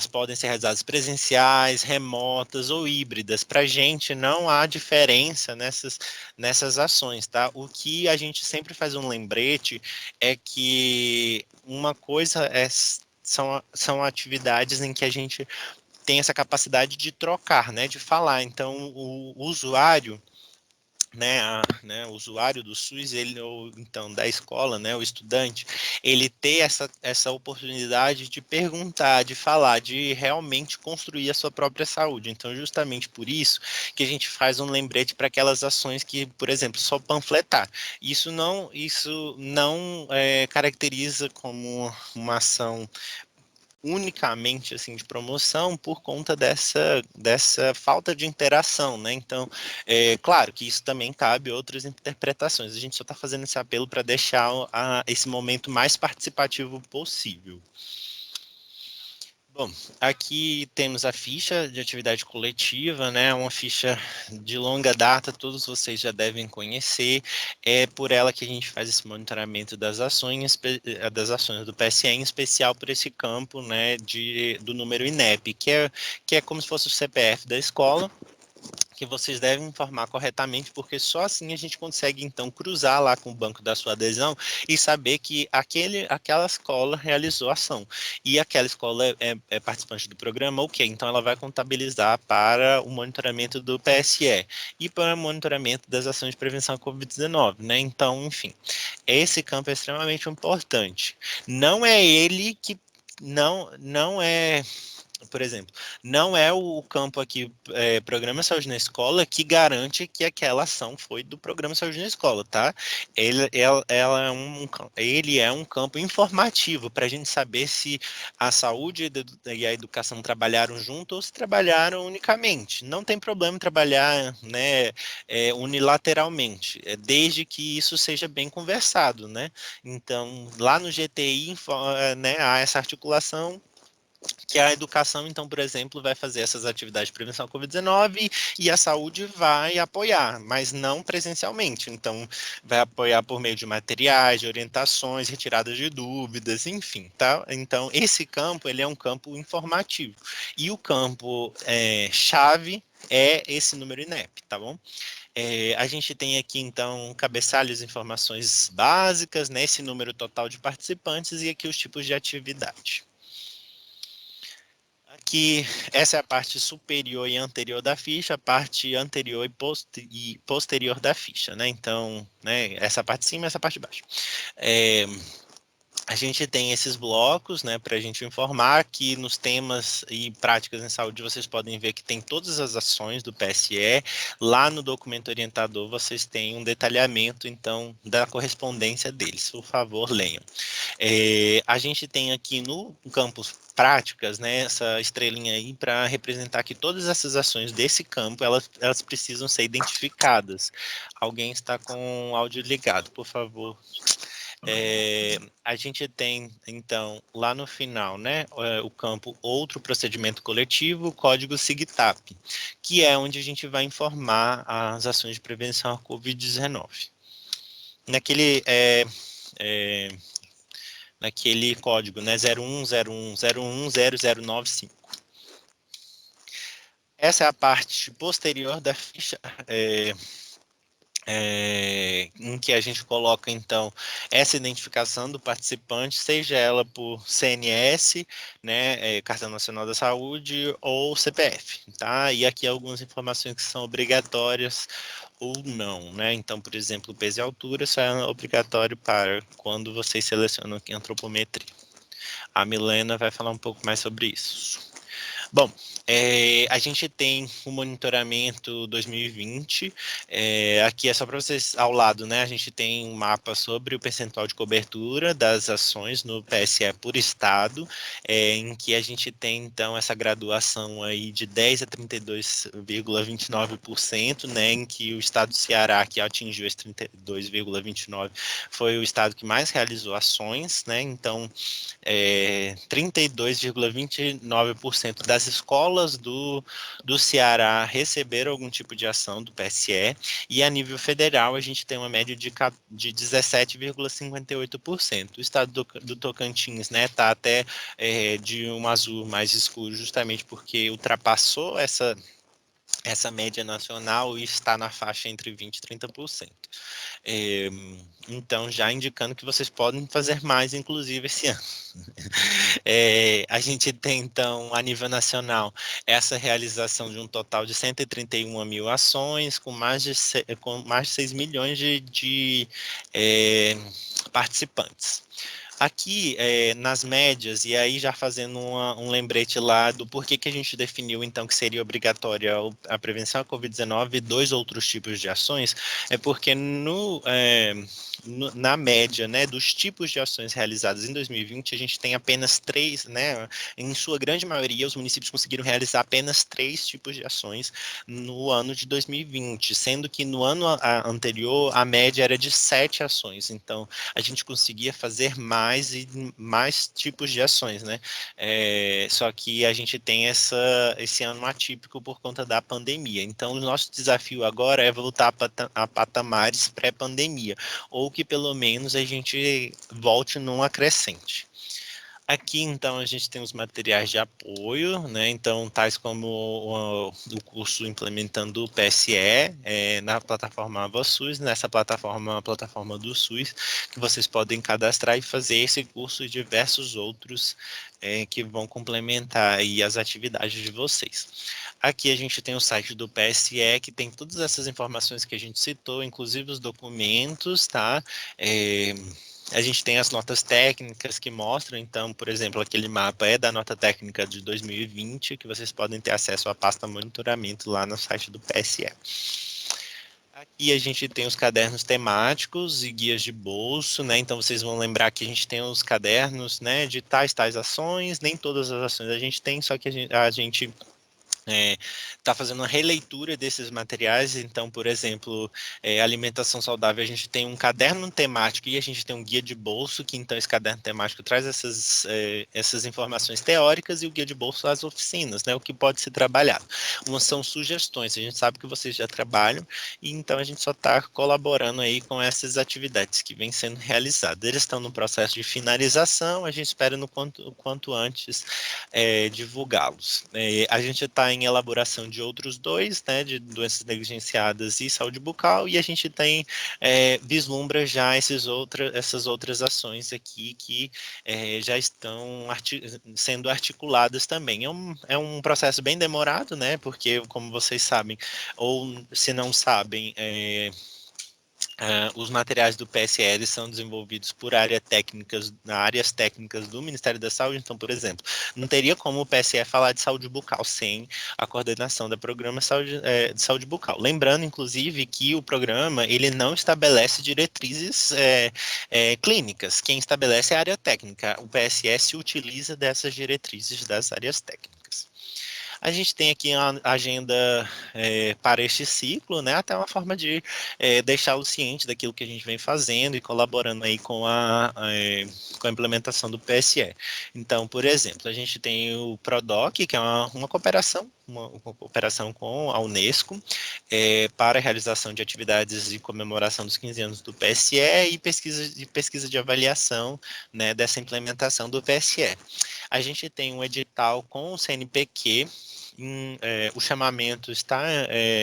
podem ser realizadas presenciais, remotas ou híbridas. Para a gente não há diferença nessas ações, tá? O que a gente sempre faz um lembrete é que uma coisa são atividades em que a gente tem essa capacidade de trocar, né, de falar. Então, o usuário, o usuário do SUS, ele, ou então da escola, né, o estudante, ele ter essa oportunidade de perguntar, de falar, de realmente construir a sua própria saúde. Então, justamente por isso que a gente faz um lembrete para aquelas ações que, por exemplo, só panfletar. Isso não caracteriza como uma ação unicamente assim de promoção por conta dessa falta de interação, né? Então, claro que isso também cabe outras interpretações. A gente só está fazendo esse apelo para deixar esse momento mais participativo possível. Bom, aqui temos a ficha de atividade coletiva, né? Uma ficha de longa data, todos vocês já devem conhecer. É por ela que a gente faz esse monitoramento das ações do PSE, em especial por esse campo, né, do número INEP, que é como se fosse o CPF da escola, que vocês devem informar corretamente, porque só assim a gente consegue, então, cruzar lá com o banco da sua adesão e saber que aquela escola realizou a ação. E aquela escola é participante do programa, ok, então ela vai contabilizar para o monitoramento do PSE e para o monitoramento das ações de prevenção à Covid-19, né? Então, enfim, esse campo é extremamente importante. Não é ele que não é, por exemplo, não é o campo aqui, Programa Saúde na Escola, que garante que aquela ação foi do Programa Saúde na Escola, tá? Ele é um campo informativo para a gente saber se a saúde e a educação trabalharam junto ou se trabalharam unicamente. Não tem problema trabalhar, né, unilateralmente, desde que isso seja bem conversado, né? Então, lá no GTI, né, há essa articulação que a educação, então, por exemplo, vai fazer essas atividades de prevenção à Covid-19 e a saúde vai apoiar, mas não presencialmente. Então, vai apoiar por meio de materiais, de orientações, retiradas de dúvidas, enfim, tá? Então, esse campo, ele é um campo informativo. E o campo chave é esse número INEP, tá bom? A gente tem aqui, então, cabeçalhos, informações básicas, né? Esse número total de participantes e aqui os tipos de atividade. Aqui, essa é a parte superior e anterior da ficha, a parte anterior e posterior da ficha, né? Então, né, essa parte de cima e essa parte de baixo. A gente tem esses blocos, né, para a gente informar que nos temas e práticas em saúde vocês podem ver que tem todas as ações do PSE. Lá no documento orientador vocês têm um detalhamento, então, da correspondência deles. Por favor, leiam. A gente tem aqui no campus práticas, né, essa estrelinha aí para representar que todas essas ações desse campo, elas precisam ser identificadas. Alguém está com o áudio ligado, por favor. A gente tem, então, lá no final, né, o campo outro procedimento coletivo, o código SIGTAP, que é onde a gente vai informar as ações de prevenção à Covid-19. Naquele código, né, 0101101095. essa é a parte posterior da ficha, em que a gente coloca, então, essa identificação do participante, seja ela por CNS, né, Cartão Nacional da Saúde, ou CPF, tá? E aqui algumas informações que são obrigatórias ou não, né? Então, por exemplo, peso e altura só é obrigatório para quando vocês selecionam aqui antropometria. A Milena vai falar um pouco mais sobre isso. Bom, a gente tem o monitoramento 2020, aqui é só para vocês, ao lado, né, a gente tem um mapa sobre o percentual de cobertura das ações no PSE por estado, em que a gente tem, então, essa graduação aí de 10 a 32,29%, né, em que o estado do Ceará, que atingiu esse 32,29%, foi o estado que mais realizou ações, né, então, 32,29% das escolas do Ceará receberam algum tipo de ação do PSE, e a nível federal a gente tem uma média de 17,58%. O estado do Tocantins, né, está até de um azul mais escuro, justamente porque ultrapassou essa média nacional e está na faixa entre 20% e 30%. Então, já indicando que vocês podem fazer mais, inclusive, esse ano. A gente tem, então, a nível nacional, essa realização de um total de 131 mil ações, com mais de 6 milhões de participantes. Aqui, nas médias, e aí já fazendo um lembrete lá do porquê que a gente definiu, então, que seria obrigatória a prevenção à Covid-19 e dois outros tipos de ações, é porque na média, né, dos tipos de ações realizadas em 2020, a gente tem apenas 3, né, em sua grande maioria, os municípios conseguiram realizar apenas 3 tipos de ações no ano de 2020, sendo que no ano anterior, a média era de 7 ações, então, a gente conseguia fazer mais e mais tipos de ações, né? Só que a gente tem esse ano atípico por conta da pandemia. Então, o nosso desafio agora é voltar a patamares pré-pandemia, ou que pelo menos a gente volte num acrescente. Aqui, então, a gente tem os materiais de apoio, né? Então, tais como o curso implementando o PSE na plataforma AvaSUS, nessa plataforma, a plataforma do SUS, que vocês podem cadastrar e fazer esse curso e diversos outros que vão complementar aí as atividades de vocês. Aqui a gente tem o site do PSE, que tem todas essas informações que a gente citou, inclusive os documentos, tá? A gente tem as notas técnicas que mostram, então, por exemplo, aquele mapa é da nota técnica de 2020, que vocês podem ter acesso à pasta monitoramento lá no site do PSE. Aqui a gente tem os cadernos temáticos e guias de bolso, né? Então vocês vão lembrar que a gente tem os cadernos, né, de tais ações, nem todas as ações a gente tem, só que a gente está fazendo uma releitura desses materiais. Então, por exemplo, alimentação saudável, a gente tem um caderno temático e a gente tem um guia de bolso, que então esse caderno temático traz essas informações teóricas, e o guia de bolso as oficinas, né, o que pode ser trabalhado. Umas são sugestões, a gente sabe que vocês já trabalham, e então a gente só está colaborando aí com essas atividades que vêm sendo realizadas. Eles estão no processo de finalização, a gente espera no quanto antes divulgá-los. A gente está em elaboração de outros dois, né, de doenças negligenciadas e saúde bucal, e a gente tem, vislumbra já essas outras ações aqui que já estão sendo articuladas também. É um processo bem demorado, né, porque, como vocês sabem, ou se não sabem, os materiais do PSL são desenvolvidos por áreas técnicas do Ministério da Saúde. Então, por exemplo, não teria como o PSE falar de saúde bucal sem a coordenação do programa de saúde bucal. Lembrando, inclusive, que o programa ele não estabelece diretrizes clínicas. Quem estabelece é a área técnica. O PSE se utiliza dessas diretrizes das áreas técnicas. A gente tem aqui a agenda para este ciclo, né? Até uma forma de deixá-lo ciente daquilo que a gente vem fazendo e colaborando aí com a implementação do PSE. Então, por exemplo, a gente tem o PRODOC, que é uma cooperação, uma cooperação com a Unesco, para a realização de atividades de comemoração dos 15 anos do PSE e pesquisa de avaliação, né, dessa implementação do PSE. A gente tem um edital com o CNPq, o chamamento está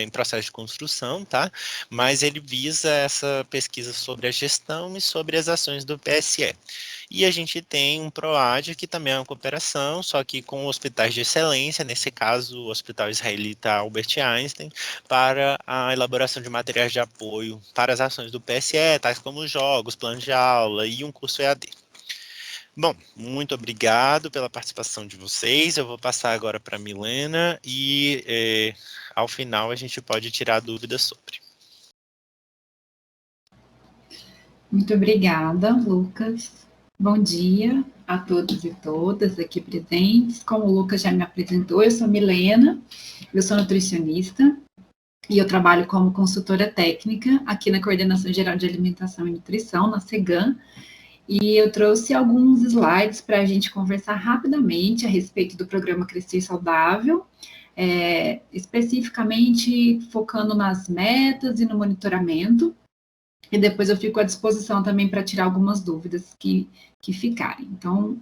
em processo de construção, tá? Mas ele visa essa pesquisa sobre a gestão e sobre as ações do PSE. E a gente tem um PROAD, que também é uma cooperação, só que com hospitais de excelência, nesse caso o Hospital Israelita Albert Einstein, para a elaboração de materiais de apoio para as ações do PSE, tais como jogos, planos de aula e um curso EAD. Bom, muito obrigado pela participação de vocês. Eu vou passar agora para a Milena e ao final a gente pode tirar dúvidas sobre. Muito obrigada, Lucas. Bom dia a todos e todas aqui presentes. Como o Lucas já me apresentou, eu sou Milena, eu sou nutricionista e eu trabalho como consultora técnica aqui na Coordenação Geral de Alimentação e Nutrição, na CEGAN, e eu trouxe alguns slides para a gente conversar rapidamente a respeito do programa Crescer Saudável, especificamente focando nas metas e no monitoramento, e depois eu fico à disposição também para tirar algumas dúvidas que ficarem. Então,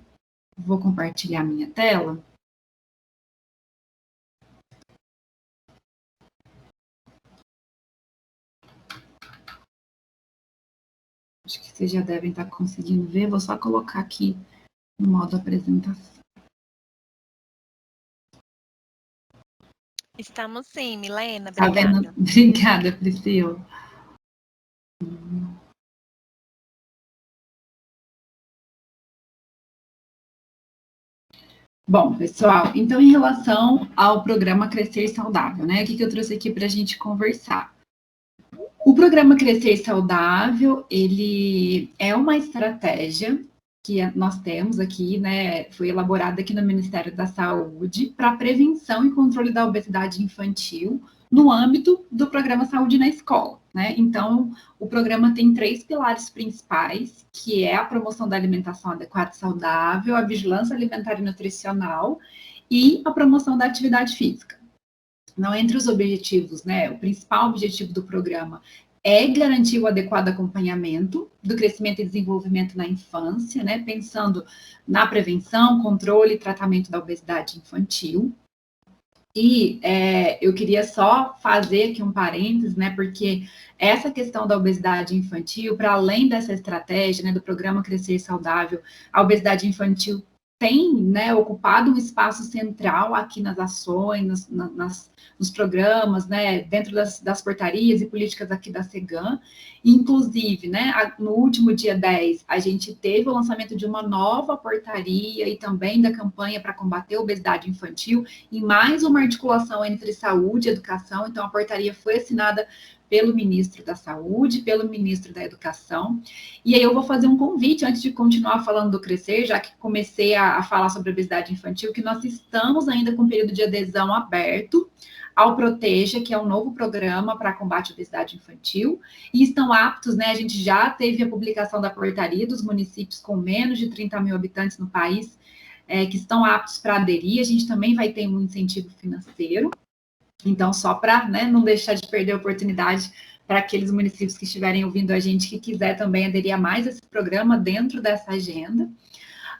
vou compartilhar minha tela. Acho que vocês já devem estar conseguindo ver. Vou só colocar aqui no modo apresentação. Estamos sim, Milena. Obrigada. Obrigada, Priscila. Bom, pessoal, então em relação ao programa Crescer Saudável, né? O que eu trouxe aqui para a gente conversar? O programa Crescer Saudável, ele é uma estratégia que nós temos aqui, né? Foi elaborada aqui no Ministério da Saúde para prevenção e controle da obesidade infantil no âmbito do programa Saúde na Escola, né? Então, o programa tem 3 pilares principais, que é a promoção da alimentação adequada e saudável, a vigilância alimentar e nutricional e a promoção da atividade física. Não, entre os objetivos, né? O principal objetivo do programa é garantir o adequado acompanhamento do crescimento e desenvolvimento na infância, né? Pensando na prevenção, controle e tratamento da obesidade infantil. E eu queria só fazer aqui um parênteses, né, porque essa questão da obesidade infantil, para além dessa estratégia, né, do programa Crescer Saudável, a obesidade infantil tem, né, ocupado um espaço central aqui nas ações, nos programas, né, dentro das portarias e políticas aqui da CEGAN. Inclusive, né, no último dia 10, a gente teve o lançamento de uma nova portaria e também da campanha para combater a obesidade infantil, e mais uma articulação entre saúde e educação. Então, a portaria foi assinada pelo ministro da Saúde, pelo ministro da Educação. E aí eu vou fazer um convite, antes de continuar falando do Crescer, já que comecei a falar sobre a obesidade infantil, que nós estamos ainda com o período de adesão aberto ao Proteja, que é um novo programa para combate à obesidade infantil, e estão aptos, né, a gente já teve a publicação da portaria dos municípios com menos de 30 mil habitantes no país, que estão aptos para aderir. A gente também vai ter um incentivo financeiro. Então, só para, né, não deixar de perder a oportunidade para aqueles municípios que estiverem ouvindo a gente, que quiser também aderir a mais esse programa dentro dessa agenda.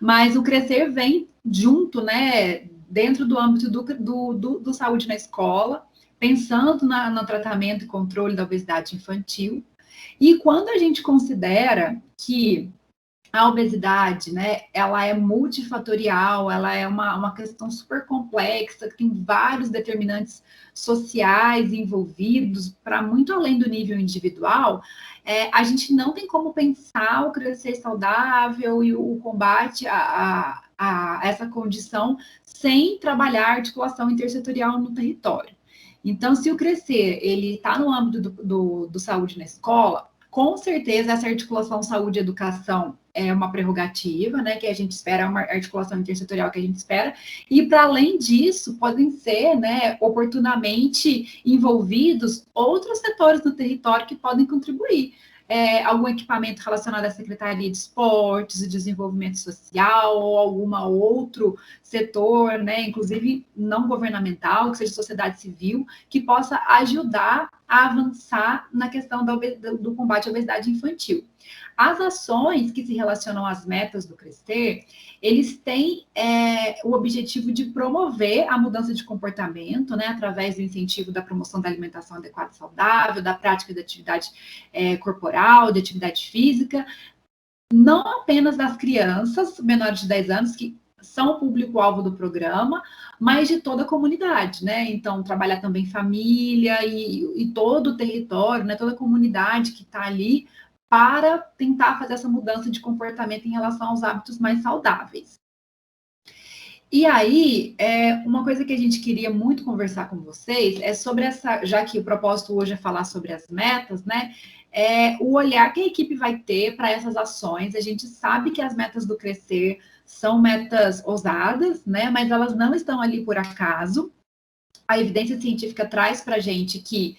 Mas o Crescer vem junto, né, dentro do âmbito do saúde na escola, pensando no tratamento e controle da obesidade infantil. E quando a gente considera que a obesidade, né, ela é multifatorial, ela é uma questão super complexa, que tem vários determinantes sociais envolvidos, para muito além do nível individual, a gente não tem como pensar o Crescer Saudável e o combate a essa condição sem trabalhar a articulação intersetorial no território. Então, se o Crescer, ele está no âmbito do saúde na escola, com certeza essa articulação saúde-educação é uma prerrogativa, né, que a gente espera, é uma articulação intersetorial que a gente espera, e para além disso, podem ser, né, oportunamente envolvidos outros setores do território que podem contribuir. Algum equipamento relacionado à Secretaria de Esportes e Desenvolvimento Social, ou algum outro setor, né, inclusive não governamental, que seja sociedade civil, que possa ajudar a avançar na questão do combate à obesidade infantil. as ações que se relacionam às metas do Crescer, eles têm o objetivo de promover a mudança de comportamento, né, através do incentivo da promoção da alimentação adequada e saudável, da prática de atividade corporal, de atividade física, não apenas das crianças menores de 10 anos, que são o público-alvo do programa, mas de toda a comunidade, né? Então, trabalhar também família e todo o território, né? Toda a comunidade que está ali para tentar fazer essa mudança de comportamento em relação aos hábitos mais saudáveis. E aí, uma coisa que a gente queria muito conversar com vocês é sobre essa, já que o propósito hoje é falar sobre as metas, né? O olhar que a equipe vai ter para essas ações. A gente sabe que as metas do Crescer são metas ousadas, né? Mas elas não estão ali por acaso. A evidência científica traz para a gente que,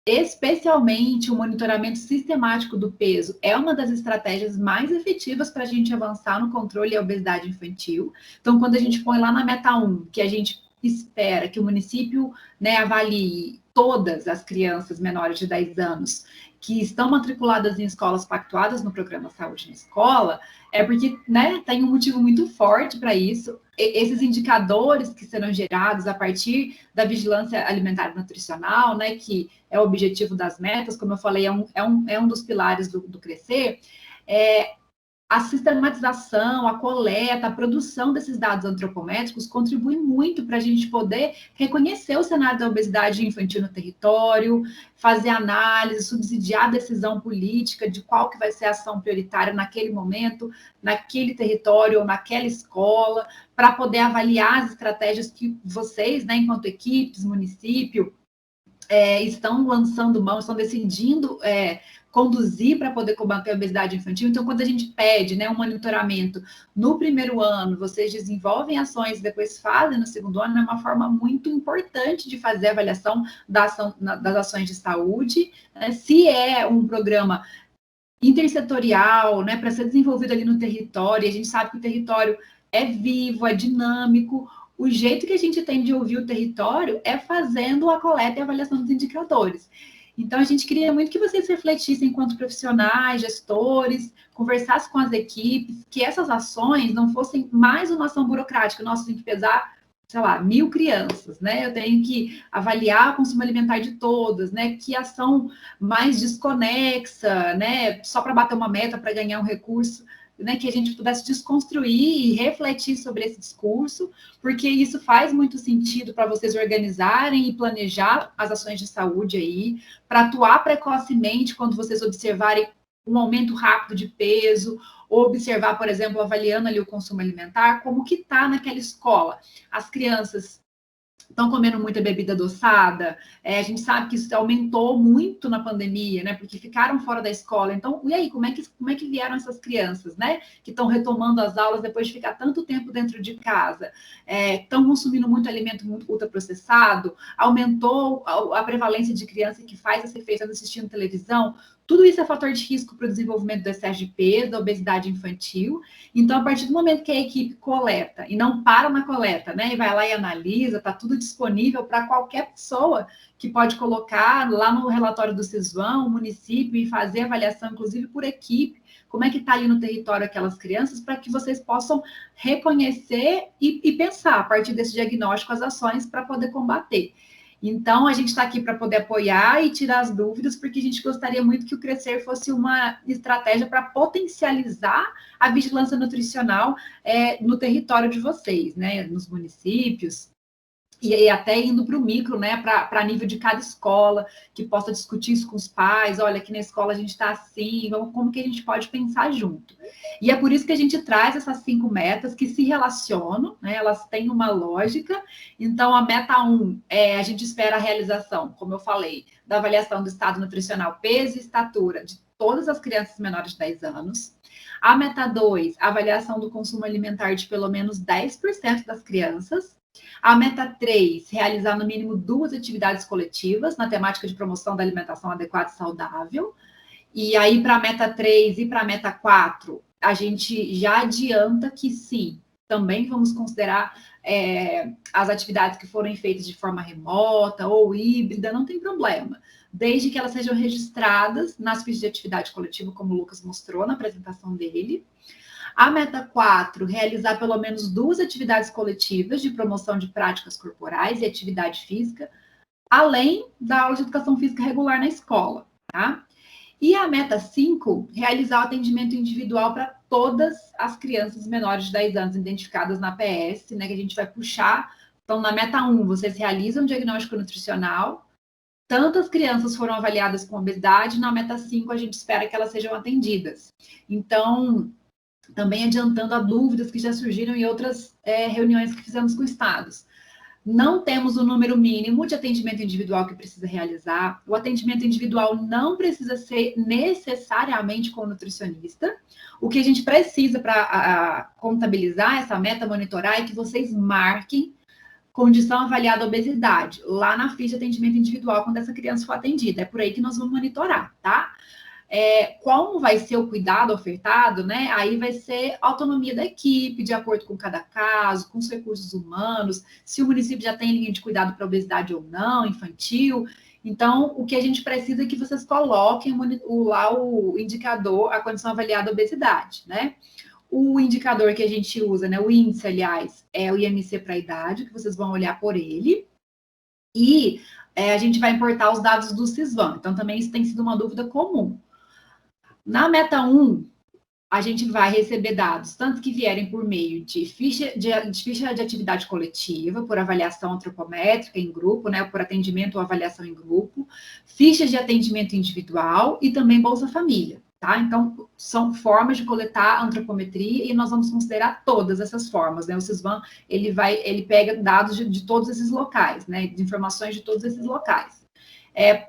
especialmente, o monitoramento sistemático do peso é uma das estratégias mais efetivas para a gente avançar no controle da obesidade infantil. Então, quando a gente põe lá na meta 1, que a gente espera que o município, né, avalie todas as crianças menores de 10 anos que estão matriculadas em escolas pactuadas no programa Saúde na Escola, é porque, né, tem um motivo muito forte para isso. Esses indicadores que serão gerados a partir da vigilância alimentar e nutricional, né, que é o objetivo das metas, como eu falei, é um dos pilares do Crescer, a sistematização, a coleta, a produção desses dados antropométricos contribui muito para a gente poder reconhecer o cenário da obesidade infantil no território, fazer análise, subsidiar a decisão política de qual que vai ser a ação prioritária naquele momento, naquele território ou naquela escola, para poder avaliar as estratégias que vocês, né, enquanto equipes, município, estão lançando mão, estão decidindo conduzir para poder combater a obesidade infantil. Então, quando a gente pede, né, um monitoramento no primeiro ano, vocês desenvolvem ações e depois fazem no segundo ano, é uma forma muito importante de fazer a avaliação das ações de saúde, né? Se é um programa intersetorial, né, para ser desenvolvido ali no território, a gente sabe que o território é vivo, é dinâmico. O jeito que a gente tem de ouvir o território é fazendo a coleta e a avaliação dos indicadores. Então, a gente queria muito que vocês refletissem enquanto profissionais, gestores, conversassem com as equipes, que essas ações não fossem mais uma ação burocrática. Nossa, tem que pesar, sei lá, 1.000 crianças, né? Eu tenho que avaliar o consumo alimentar de todas, né? Que ação mais desconexa, né? Só para bater uma meta, para ganhar um recurso, né, que a gente pudesse desconstruir e refletir sobre esse discurso, porque isso faz muito sentido para vocês organizarem e planejar as ações de saúde aí, para atuar precocemente quando vocês observarem um aumento rápido de peso, ou observar, por exemplo, avaliando ali o consumo alimentar, como que está naquela escola. As crianças estão comendo muita bebida adoçada, a gente sabe que isso aumentou muito na pandemia, né, porque ficaram fora da escola. Então, e aí, como é que vieram essas crianças, né, que estão retomando as aulas depois de ficar tanto tempo dentro de casa? Estão consumindo muito alimento muito ultraprocessado? Aumentou a prevalência de criança que faz essa refeição assistindo televisão? Tudo isso é fator de risco para o desenvolvimento do excesso de peso, da obesidade infantil. Então, a partir do momento que a equipe coleta, e não para na coleta, né, e vai lá e analisa, está tudo disponível para qualquer pessoa que pode colocar lá no relatório do CISVAM, o município, e fazer avaliação, inclusive por equipe, como é que está ali no território aquelas crianças, para que vocês possam reconhecer e pensar, a partir desse diagnóstico, as ações para poder combater. Então, a gente está aqui para poder apoiar e tirar as dúvidas, porque a gente gostaria muito que o Crescer fosse uma estratégia para potencializar a vigilância nutricional no território de vocês, né, nos municípios, e até indo para o micro, né, para nível de cada escola, que possa discutir isso com os pais. Olha, aqui na escola a gente está assim, como que a gente pode pensar junto? E é por isso que a gente traz essas 5 metas que se relacionam, né, elas têm uma lógica. Então, a meta 1 a gente espera a realização, como eu falei, da avaliação do estado nutricional, peso e estatura de todas as crianças menores de 10 anos. A meta 2, a avaliação do consumo alimentar de pelo menos 10% das crianças. A meta 3, realizar no mínimo 2 atividades coletivas na temática de promoção da alimentação adequada e saudável. E aí, para a meta 3 e para a meta 4, a gente já adianta que sim, também vamos considerar as atividades que foram feitas de forma remota ou híbrida, não tem problema, desde que elas sejam registradas nas fichas de atividade coletiva, como o Lucas mostrou na apresentação dele. A meta 4, realizar pelo menos 2 atividades coletivas de promoção de práticas corporais e atividade física, além da aula de educação física regular na escola, tá? E a meta 5, realizar o atendimento individual para todas as crianças menores de 10 anos identificadas na PS, né, que a gente vai puxar. Então, na meta 1, vocês realizam o diagnóstico nutricional, tantas crianças foram avaliadas com obesidade, na meta 5 a gente espera que elas sejam atendidas. Então, também adiantando a dúvidas que já surgiram em outras reuniões que fizemos com estados. Não temos o número mínimo de atendimento individual que precisa realizar. O atendimento individual não precisa ser necessariamente com o nutricionista. O que a gente precisa para contabilizar essa meta, monitorar, é que vocês marquem condição avaliada obesidade lá na ficha de atendimento individual quando essa criança for atendida. É por aí que nós vamos monitorar, tá? Como vai ser o cuidado ofertado, né? Aí vai ser autonomia da equipe, de acordo com cada caso, com os recursos humanos, se o município já tem linha de cuidado para obesidade ou não, infantil. Então, o que a gente precisa é que vocês coloquem lá o indicador, a condição avaliada obesidade, né? O indicador que a gente usa, né? O índice, aliás, é o IMC para a idade, que vocês vão olhar por ele. E a gente vai importar os dados do Sisvan. Então, também isso tem sido uma dúvida comum. Na meta 1, a gente vai receber dados, tanto que vierem por meio de ficha de atividade coletiva, por avaliação antropométrica em grupo, né, por atendimento ou avaliação em grupo, fichas de atendimento individual e também Bolsa Família, tá? Então, são formas de coletar antropometria e nós vamos considerar todas essas formas, né? O Sisvan, ele pega dados de todos esses locais, né, de informações de todos esses locais.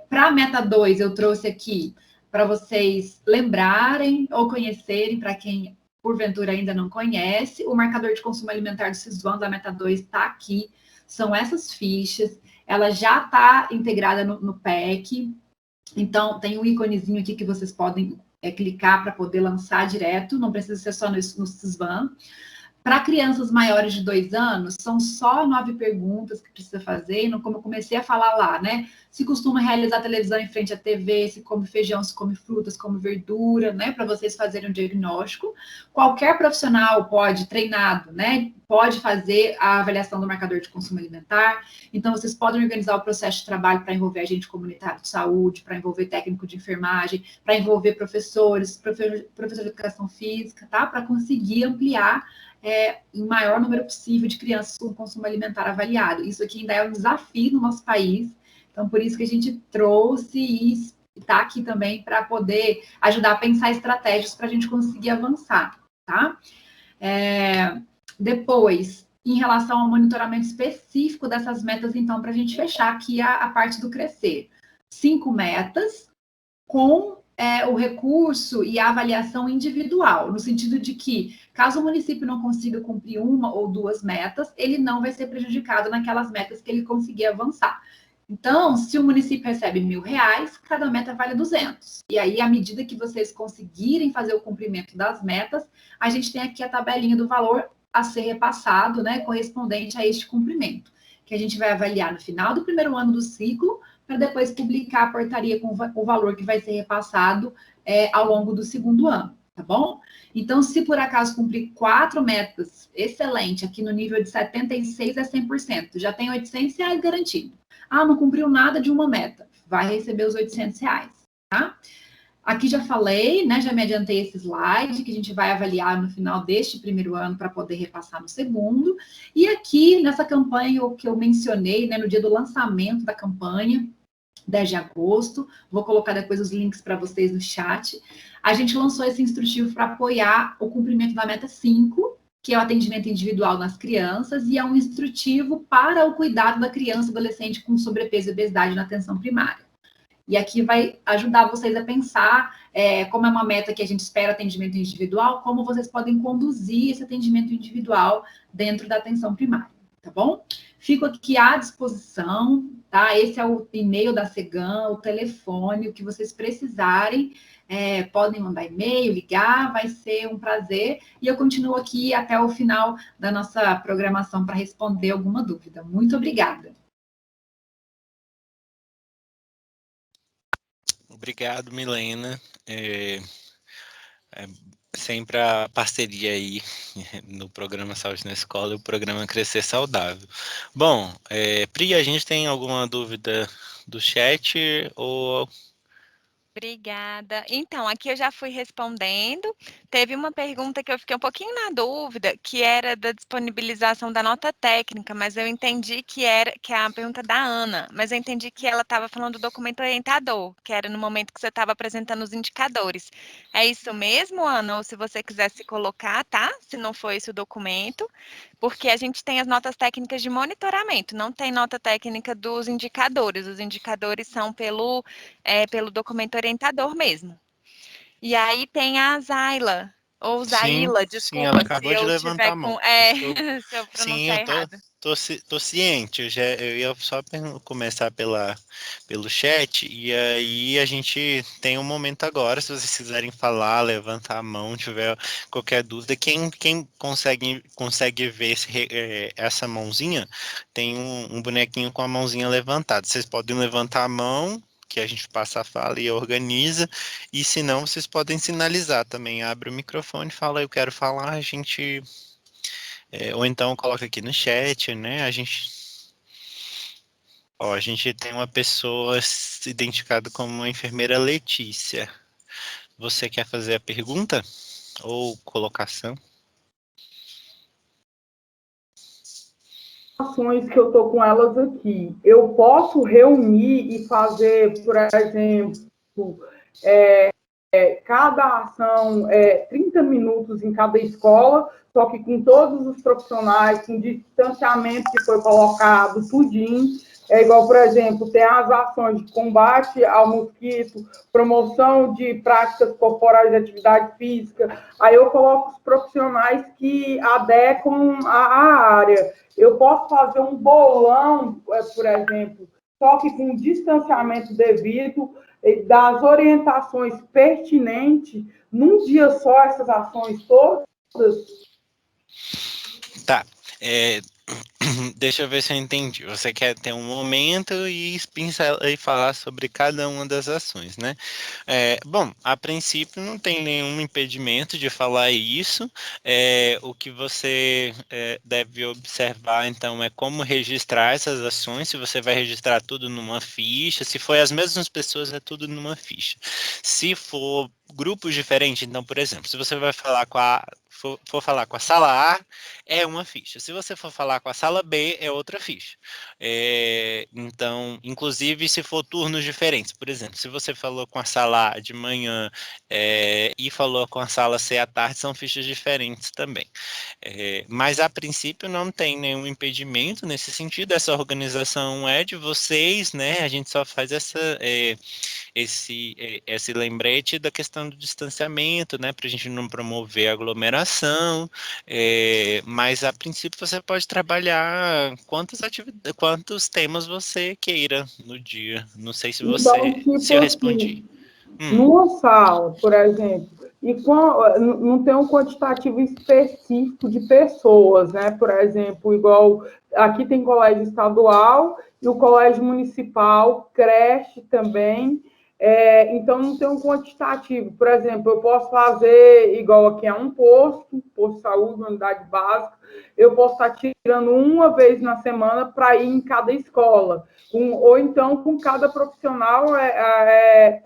Para a meta 2, eu trouxe aqui para vocês lembrarem ou conhecerem, para quem porventura ainda não conhece, o marcador de consumo alimentar do Sisvan da meta 2 está aqui, são essas fichas, ela já está integrada no PEC, então tem um íconezinho aqui que vocês podem clicar para poder lançar direto, não precisa ser só no Sisvan. Para crianças maiores de 2 anos, são só 9 perguntas que precisa fazer, e como eu comecei a falar lá, né? Se costuma realizar televisão em frente à TV, se come feijão, se come frutas, come verdura, né? Para vocês fazerem um diagnóstico. Qualquer profissional pode, treinado, né? Pode fazer a avaliação do marcador de consumo alimentar. Então, vocês podem organizar o processo de trabalho para envolver agente comunitário de saúde, para envolver técnico de enfermagem, para envolver professores, professor de educação física, tá? Para conseguir ampliar em maior número possível de crianças com consumo alimentar avaliado. Isso aqui ainda é um desafio no nosso país, então por isso que a gente trouxe e está aqui também para poder ajudar a pensar estratégias para a gente conseguir avançar, tá? Depois, em relação ao monitoramento específico dessas metas, então, para a gente fechar aqui a parte do crescer. 5 metas com o recurso e a avaliação individual, no sentido de que, caso o município não consiga cumprir 1 ou 2 metas, ele não vai ser prejudicado naquelas metas que ele conseguir avançar. Então, se o município recebe R$1.000, cada meta vale 200. E aí, à medida que vocês conseguirem fazer o cumprimento das metas, a gente tem aqui a tabelinha do valor a ser repassado, né, correspondente a este cumprimento, que a gente vai avaliar no final do primeiro ano do ciclo, para depois publicar a portaria com o valor que vai ser repassado ao longo do segundo ano, tá bom? Então, se por acaso cumprir 4 metas, excelente, aqui no nível de 76 a 100%, já tem R$800 garantido. Ah, não cumpriu nada de uma meta, vai receber os R$800, tá? Aqui já falei, né, já me adiantei esse slide, que a gente vai avaliar no final deste primeiro ano para poder repassar no segundo. E aqui, nessa campanha, o que eu mencionei, né, no dia do lançamento da campanha, 10 de agosto, vou colocar depois os links para vocês no chat, a gente lançou esse instrutivo para apoiar o cumprimento da meta 5, que é o atendimento individual nas crianças, e é um instrutivo para o cuidado da criança e adolescente com sobrepeso e obesidade na atenção primária. E aqui vai ajudar vocês a pensar, como é uma meta que a gente espera atendimento individual, como vocês podem conduzir esse atendimento individual dentro da atenção primária, tá bom? Fico aqui à disposição, tá? Esse é o e-mail da Cegan, o telefone, o que vocês precisarem, podem mandar e-mail, ligar, vai ser um prazer. E eu continuo aqui até o final da nossa programação para responder alguma dúvida. Muito obrigada. Obrigado, Milena. Sempre a parceria aí no programa Saúde na Escola e o programa Crescer Saudável. Bom, Pri, a gente tem alguma dúvida do chat ou... Obrigada. Então, aqui eu já fui respondendo. Teve uma pergunta que eu fiquei um pouquinho na dúvida, que era da disponibilização da nota técnica, mas eu entendi que é a pergunta da Ana, mas eu entendi que ela estava falando do documento orientador, que era no momento que você estava apresentando os indicadores. É isso mesmo, Ana? Ou se você quiser se colocar, tá? Se não for esse o documento, porque a gente tem as notas técnicas de monitoramento, não tem nota técnica dos indicadores. Os indicadores são pelo documento orientador mesmo. E aí tem a Zaila, ou Sim, Zaila, sim, ela desculpa se acabou de eu levantar tiver a mão. se eu Sim, pronunciar eu errado. tô ciente. Eu ia só começar pelo chat, e aí a gente tem um momento agora, se vocês quiserem falar, levantar a mão, tiver qualquer dúvida. Quem consegue ver essa mãozinha, tem um bonequinho com a mãozinha levantada. Vocês podem levantar a mão, que a gente passa a fala e organiza, e se não, vocês podem sinalizar também. Abre o microfone, fala, eu quero falar, a gente... ou então coloca aqui no chat, né? A gente tem uma pessoa identificada como a enfermeira Letícia. Você quer fazer a pergunta ou colocação? Ações que eu estou com elas aqui. Eu posso reunir e fazer, por exemplo, cada ação 30 minutos em cada escola, só que com todos os profissionais, com distanciamento que foi colocado, tudinho. É igual, por exemplo, tem as ações de combate ao mosquito, promoção de práticas corporais de atividade física. Aí eu coloco os profissionais que adequam à área. Eu posso fazer um bolão, por exemplo, só que com distanciamento devido, das orientações pertinentes, num dia só, essas ações todas? Tá. Deixa eu ver se eu entendi. Você quer ter um momento e falar sobre cada uma das ações, né? Bom, a princípio não tem nenhum impedimento de falar isso. O que você deve observar, então, é como registrar essas ações. Se você vai registrar tudo numa ficha, se for as mesmas pessoas, é tudo numa ficha. Se for grupos diferentes, então, por exemplo, se você vai falar for falar com a sala A, é uma ficha. Se você for falar com a sala B, é outra ficha. Então, inclusive, se for turnos diferentes, por exemplo, se você falou com a sala A de manhã e falou com a sala C à tarde, são fichas diferentes também. Mas, a princípio, não tem nenhum impedimento nesse sentido. Essa organização é de vocês, né? A gente só faz esse lembrete da questão do distanciamento, né, para a gente não promover aglomeração, mas a princípio você pode trabalhar quantos temas você queira no dia. Não sei se Então, tipo eu respondi. assim, numa sala, por exemplo, e não tem um quantitativo específico de pessoas, né? Por exemplo, igual aqui tem colégio estadual e o colégio municipal, creche também. Então, não tem um quantitativo. Por exemplo, eu posso fazer igual aqui a um posto de saúde, uma unidade básica, eu posso estar tirando uma vez na semana para ir em cada escola. Ou então, com cada profissional,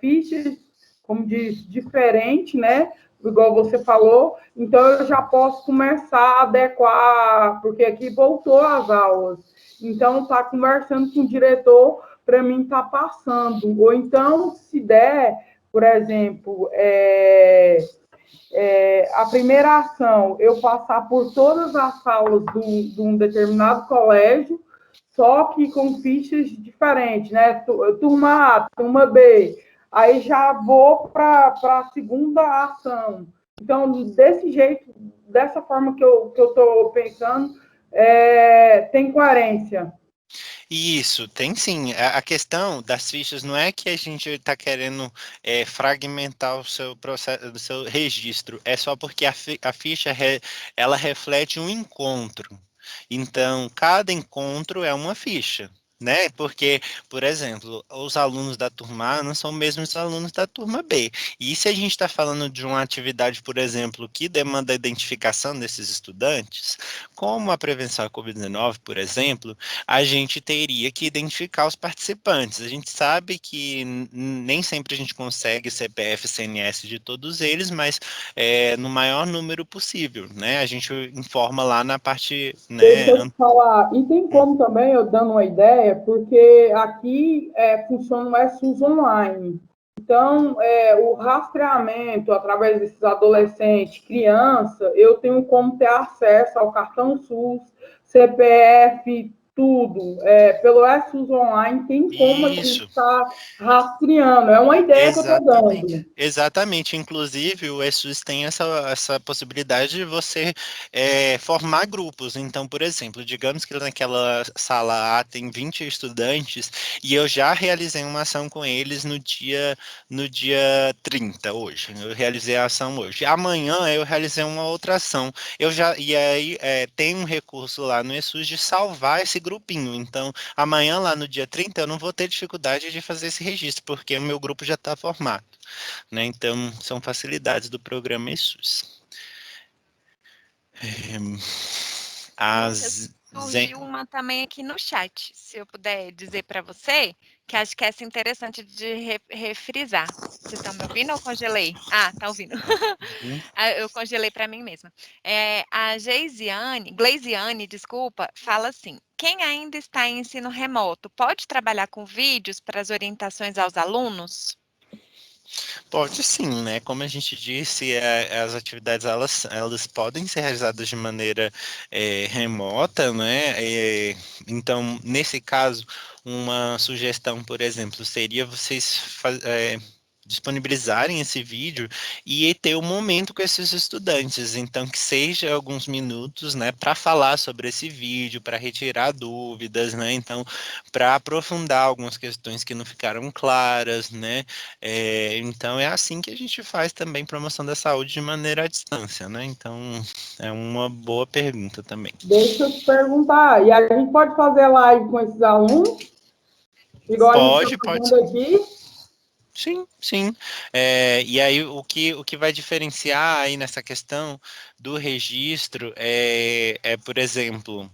fichas, como diz, diferente, né? Igual você falou. Então, eu já posso começar a adequar, porque aqui voltou as aulas. Então, está conversando com o diretor para mim estar passando. Ou então, se der, por exemplo, a primeira ação, eu passar por todas as salas de um determinado colégio, só que com fichas diferentes, né? Turma A, turma B. Aí já vou para a segunda ação. Então, desse jeito, dessa forma que eu estou pensando, tem coerência. Isso, tem sim. A questão das fichas não é que a gente está querendo fragmentar o seu processo, o seu registro, é só porque a ficha ela reflete um encontro. Então, cada encontro é uma ficha. Né? Porque, por exemplo, os alunos da turma A não são mesmo os alunos da turma B. E se a gente está falando de uma atividade, por exemplo, que demanda a identificação desses estudantes, como a prevenção à Covid-19, por exemplo, a gente teria que identificar os participantes. A gente sabe que nem sempre a gente consegue CPF e CNS de todos eles, mas no maior número possível, né? A gente informa lá na parte, né? Deixa eu te falar, e tem como também, eu dando uma ideia, porque aqui funciona o SUS online. Então, o rastreamento através desses adolescentes, criança, eu tenho como ter acesso ao cartão SUS, CPF, tudo. Pelo SUS online, tem como a gente Isso. estar rastreando. É uma ideia que eu estou dando. Exatamente. Inclusive, o ESUS tem essa possibilidade de você formar grupos. Então, por exemplo, digamos que naquela sala A tem 20 estudantes e eu já realizei uma ação com eles no dia 30, hoje. Eu realizei a ação hoje. Amanhã eu realizei uma outra ação. E aí tem um recurso lá no ESUS de salvar esse grupinho. Então, amanhã, lá no dia 30, eu não vou ter dificuldade de fazer esse registro, porque o meu grupo já está formado, né? Então, são facilidades do programa ESUS. Surgiu uma também aqui no chat, se eu puder dizer para você, que acho que essa é interessante de refrisar. Vocês estão me ouvindo ou congelei? Ah, tá ouvindo. Eu congelei para mim mesma. A Gleisiane, desculpa, fala assim: quem ainda está em ensino remoto pode trabalhar com vídeos para as orientações aos alunos? Pode sim, né? Como a gente disse, as atividades elas podem ser realizadas de maneira remota, né? Então, nesse caso, uma sugestão, por exemplo, seria vocês disponibilizarem esse vídeo e ter um momento com esses estudantes, então que seja alguns minutos, né, para falar sobre esse vídeo, para retirar dúvidas, né, então para aprofundar algumas questões que não ficaram claras, né, então é assim que a gente faz também promoção da saúde de maneira à distância, né, então é uma boa pergunta também. Deixa eu te perguntar, e a gente pode fazer live com esses alunos? Igual a gente está fazendo aqui? Sim, sim. E aí o que vai diferenciar aí nessa questão do registro por exemplo,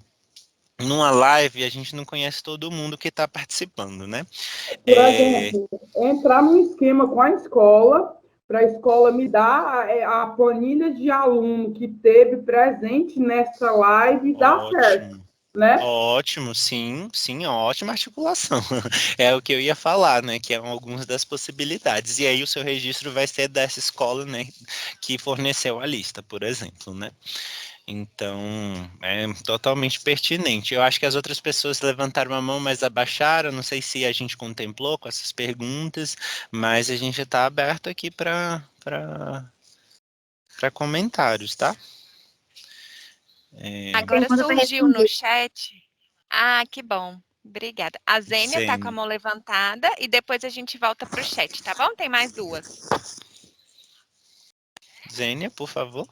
numa live a gente não conhece todo mundo que está participando, né? Por exemplo, entrar no esquema com a escola, para a escola me dar a planilha de aluno que teve presente nessa live e dar certo, né? Ótimo, sim, ótima articulação. É o que eu ia falar, né? Que é algumas das possibilidades. E aí o seu registro vai ser dessa escola, né? Que forneceu a lista, por exemplo, né? Então, é totalmente pertinente. Eu acho que as outras pessoas levantaram a mão, mas abaixaram. Não sei se a gente contemplou com essas perguntas, mas a gente está aberto aqui para comentários, tá? Agora surgiu no chat. Ah, que bom. Obrigada. A Zênia está com a mão levantada e depois a gente volta para o chat, tá bom? Tem mais duas. Zênia, por favor.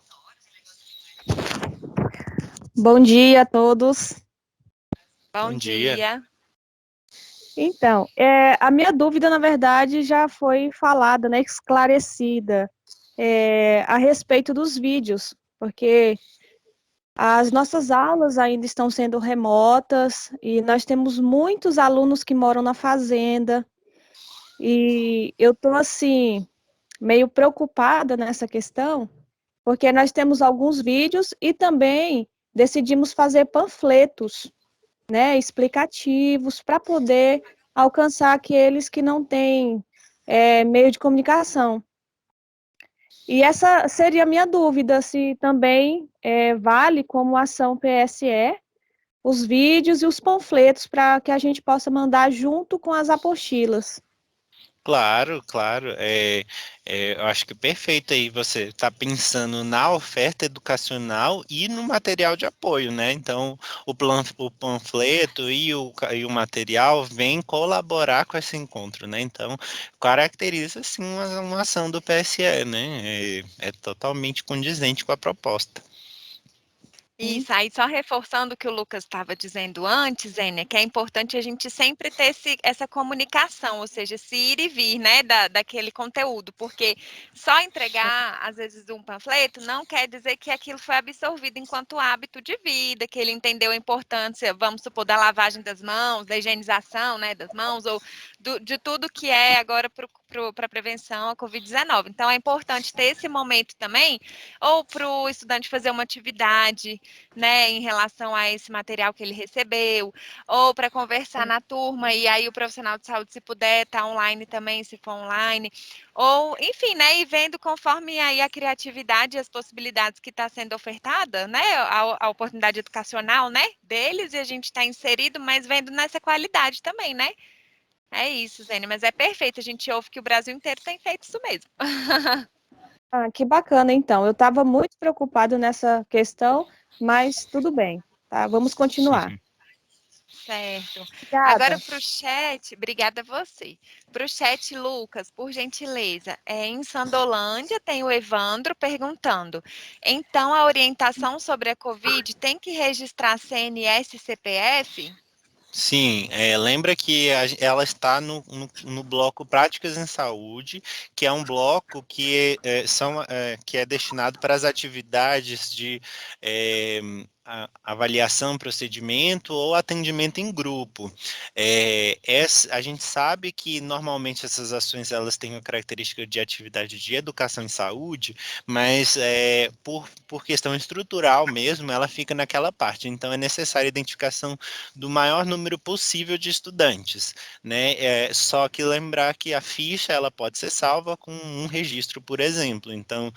Bom dia a todos. Bom dia. Então, a minha dúvida, na verdade, já foi falada, né, esclarecida, a respeito dos vídeos, porque as nossas aulas ainda estão sendo remotas e nós temos muitos alunos que moram na fazenda e eu estou, assim, meio preocupada nessa questão, porque nós temos alguns vídeos e também decidimos fazer panfletos, né, explicativos, para poder alcançar aqueles que não têm meio de comunicação. E essa seria a minha dúvida, se também vale como ação PSE os vídeos e os panfletos para que a gente possa mandar junto com as apostilas. Claro, claro. Eu acho que perfeito aí você está pensando na oferta educacional e no material de apoio, né? Então, o panfleto e o material vêm colaborar com esse encontro, né? Então, caracteriza, sim, uma ação do PSE, né? É totalmente condizente com a proposta. Isso, aí só reforçando o que o Lucas estava dizendo antes, Zênia, que é importante a gente sempre ter essa comunicação, ou seja, esse ir e vir, né, daquele conteúdo, porque só entregar, às vezes, um panfleto não quer dizer que aquilo foi absorvido enquanto hábito de vida, que ele entendeu a importância, vamos supor, da lavagem das mãos, da higienização, né, das mãos, ou de tudo que é agora para a prevenção à Covid-19. Então, é importante ter esse momento também, ou para o estudante fazer uma atividade, né, em relação a esse material que ele recebeu, ou para conversar na turma, e aí o profissional de saúde, se puder, estar online também, se for online, ou, enfim, né, e vendo conforme aí a criatividade e as possibilidades que está sendo ofertada, né, a oportunidade educacional, né, deles, e a gente está inserido, mas vendo nessa qualidade também, né. É isso, Zênia, mas é perfeito, a gente ouve que o Brasil inteiro tem feito isso mesmo. Ah, que bacana, então. Eu estava muito preocupado nessa questão, mas tudo bem, tá? Vamos continuar. Certo. Agora Obrigada. para o chat, obrigada a você. Para o chat, Lucas, por gentileza, em Sandolândia tem o Evandro perguntando. Então, a orientação sobre a Covid tem que registrar CNS e CPF? Sim, lembra que ela está no bloco Práticas em Saúde, que é um bloco que é destinado para as atividades de avaliação, procedimento ou atendimento em grupo. A gente sabe que normalmente essas ações elas têm a característica de atividade de educação em saúde, mas por questão estrutural mesmo, ela fica naquela parte. Então, é necessária a identificação do maior número possível de estudantes, né? Só que lembrar que a ficha ela pode ser salva com um registro, por exemplo. Então,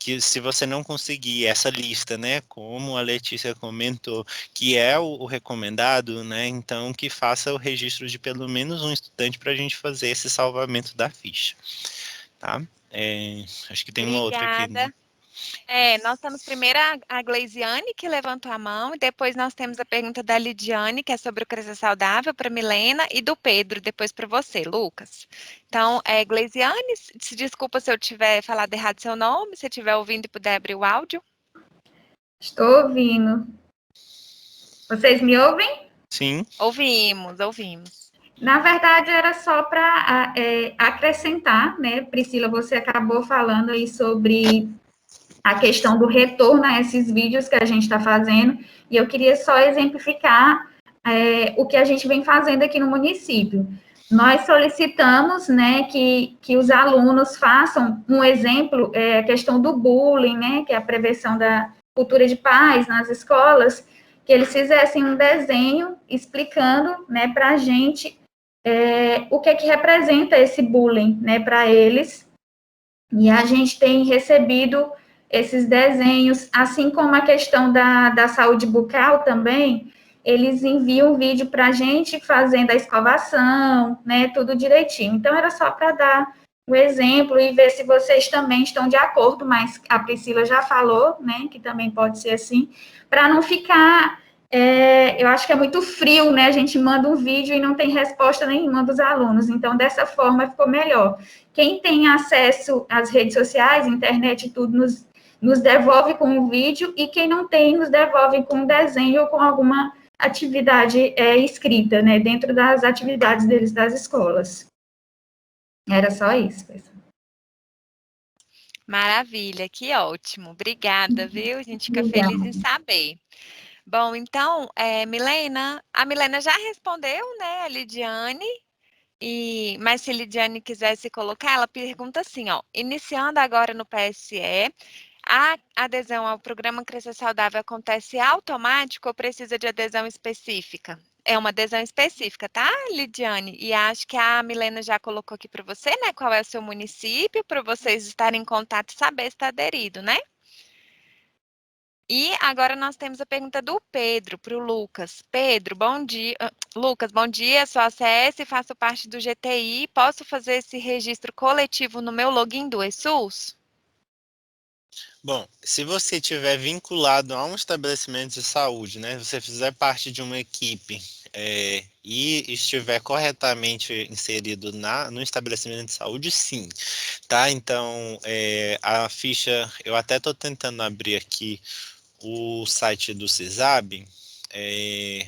que se você não conseguir essa lista, né, como a Letícia comentou, que é o recomendado, né? Então, que faça o registro de pelo menos um estudante para a gente fazer esse salvamento da ficha, tá? Acho que tem uma outra aqui, né? Obrigada. Nós temos primeiro a Gleisiane, que levantou a mão, e depois nós temos a pergunta da Lidiane, que é sobre o crescer saudável, para Milena, e do Pedro, depois para você, Lucas. Então, Gleisiane, se desculpa se eu tiver falado errado seu nome, se estiver ouvindo e puder abrir o áudio. Estou ouvindo. Vocês me ouvem? Sim. Ouvimos. Na verdade, era só para acrescentar, né, Priscila, você acabou falando aí sobre a questão do retorno a esses vídeos que a gente está fazendo, e eu queria só exemplificar o que a gente vem fazendo aqui no município. Nós solicitamos, né, que os alunos façam um exemplo, a questão do bullying, né, que é a prevenção da cultura de paz nas escolas, que eles fizessem um desenho explicando, né, para a gente o que representa esse bullying, né, para eles. E a gente tem recebido esses desenhos, assim como a questão da saúde bucal também, eles enviam um vídeo para a gente fazendo a escovação, né, tudo direitinho. Então, era só para dar o exemplo e ver se vocês também estão de acordo, mas a Priscila já falou, né, que também pode ser assim, para não ficar, eu acho que é muito frio, né, a gente manda um vídeo e não tem resposta nenhuma dos alunos, então, dessa forma, ficou melhor. Quem tem acesso às redes sociais, internet e tudo, nos devolve com o vídeo, e quem não tem, nos devolve com um desenho ou com alguma atividade escrita, né, dentro das atividades deles das escolas. Era só isso, pessoal. Maravilha, que ótimo. Obrigada, viu? A gente fica Obrigada. feliz em saber. Bom, então, Milena, a Milena já respondeu, né, a Lidiane, mas se a Lidiane quisesse colocar, ela pergunta assim, ó, iniciando agora no PSE, a adesão ao programa Crescer Saudável acontece automático ou precisa de adesão específica? É uma adesão específica, tá, Lidiane? E acho que a Milena já colocou aqui para você, né, qual é o seu município, para vocês estarem em contato e saber se está aderido, né? E agora nós temos a pergunta do Pedro para o Lucas. Pedro, bom dia. Lucas, bom dia. Sou ACS e faço parte do GTI. Posso fazer esse registro coletivo no meu login do ESUS? Bom, se você estiver vinculado a um estabelecimento de saúde, né, você fizer parte de uma equipe e estiver corretamente inserido no estabelecimento de saúde, sim, tá? Então, a ficha, eu até estou tentando abrir aqui o site do CISAB,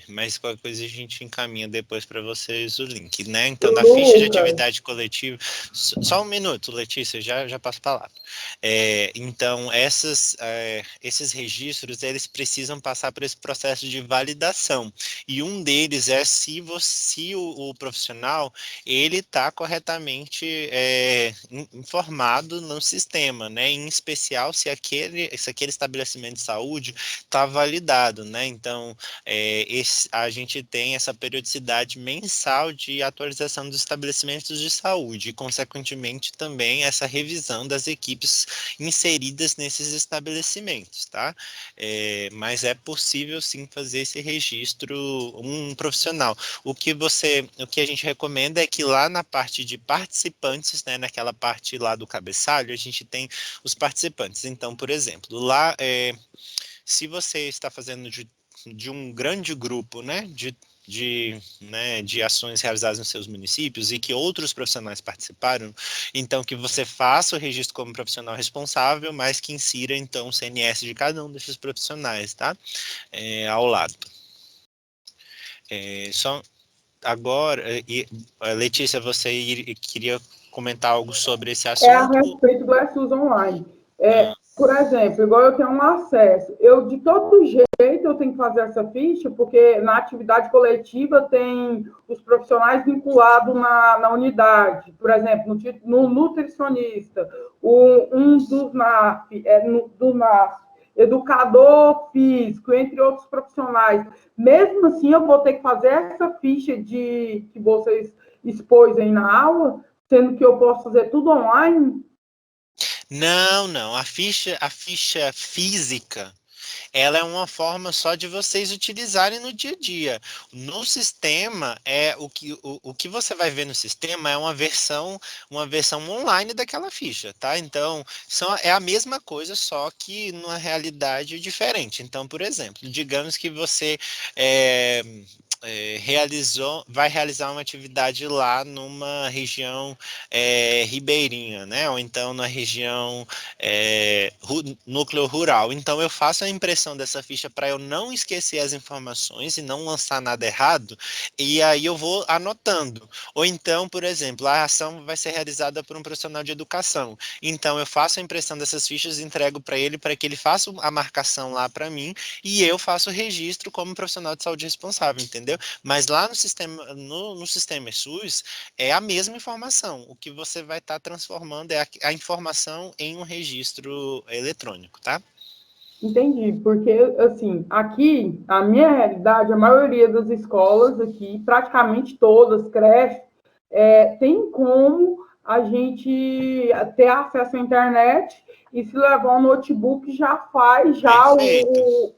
mas qualquer coisa a gente encaminha depois para vocês o link, né? Então, na ficha de Lucas, atividade coletiva, só um minuto, Letícia, já passo a palavra. Então, esses registros, eles precisam passar por esse processo de validação, e um deles é se o profissional, ele está corretamente informado no sistema, né? Em especial se aquele estabelecimento de saúde está validado, né? Então, a gente tem essa periodicidade mensal de atualização dos estabelecimentos de saúde e, consequentemente, também essa revisão das equipes inseridas nesses estabelecimentos, tá? Mas é possível, sim, fazer esse registro, um profissional. O que a gente recomenda é que lá na parte de participantes, né, naquela parte lá do cabeçalho, a gente tem os participantes. Então, por exemplo, lá, se você está fazendo de um grande grupo, né, de ações realizadas nos seus municípios e que outros profissionais participaram, então que você faça o registro como profissional responsável, mas que insira, então, o CNS de cada um desses profissionais, tá? Ao lado. Só agora, Letícia, você queria comentar algo sobre esse a assunto? respeito do ESUS online. Ah. Por exemplo, igual eu tenho um acesso, eu de todo jeito eu tenho que fazer essa ficha, porque na atividade coletiva tem os profissionais vinculados na unidade, por exemplo, no nutricionista, um dos NAF, do NAF, educador físico, entre outros profissionais. Mesmo assim, eu vou ter que fazer essa ficha que vocês expôs aí na aula, sendo que eu posso fazer tudo online? Não. A ficha física, ela é uma forma só de vocês utilizarem no dia a dia. No sistema, o que você vai ver no sistema é uma versão online daquela ficha, tá? Então, é a mesma coisa, só que numa realidade diferente. Então, por exemplo, digamos que você vai realizar uma atividade lá numa região ribeirinha, né? Ou então na região núcleo rural. Então eu faço a impressão dessa ficha para eu não esquecer as informações e não lançar nada errado, e aí eu vou anotando. Ou então, por exemplo, a ação vai ser realizada por um profissional de educação. Então eu faço a impressão dessas fichas e entrego para que ele faça a marcação lá para mim, e eu faço o registro como profissional de saúde responsável, entendeu? Mas lá no sistema SUS é a mesma informação. O que você vai estar transformando é a informação em um registro eletrônico, tá? Entendi, porque, assim, aqui, a minha realidade, a maioria das escolas aqui, praticamente todas, creches, tem como a gente ter acesso à internet e se levar um notebook já faz já Perfeito.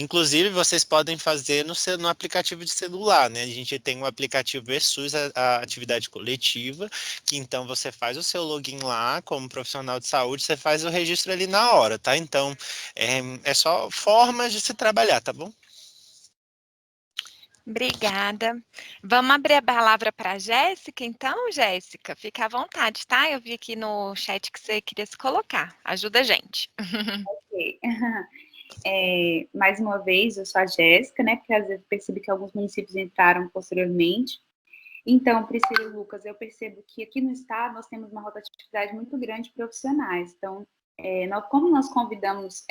Inclusive, vocês podem fazer no aplicativo de celular, né? A gente tem um aplicativo ESUS, a atividade coletiva, que então você faz o seu login lá, como profissional de saúde, você faz o registro ali na hora, tá? Então, é só formas de se trabalhar, tá bom? Obrigada. Vamos abrir a palavra para a Jéssica, então, Jéssica? Fica à vontade, tá? Eu vi aqui no chat que você queria se colocar. Ajuda a gente. Ok. Mais uma vez, eu sou a Jéssica, né? Porque às vezes percebi que alguns municípios entraram posteriormente. Então, Priscila e Lucas, eu percebo que aqui no estado nós temos uma rotatividade muito grande de profissionais. Então, como nós convidamos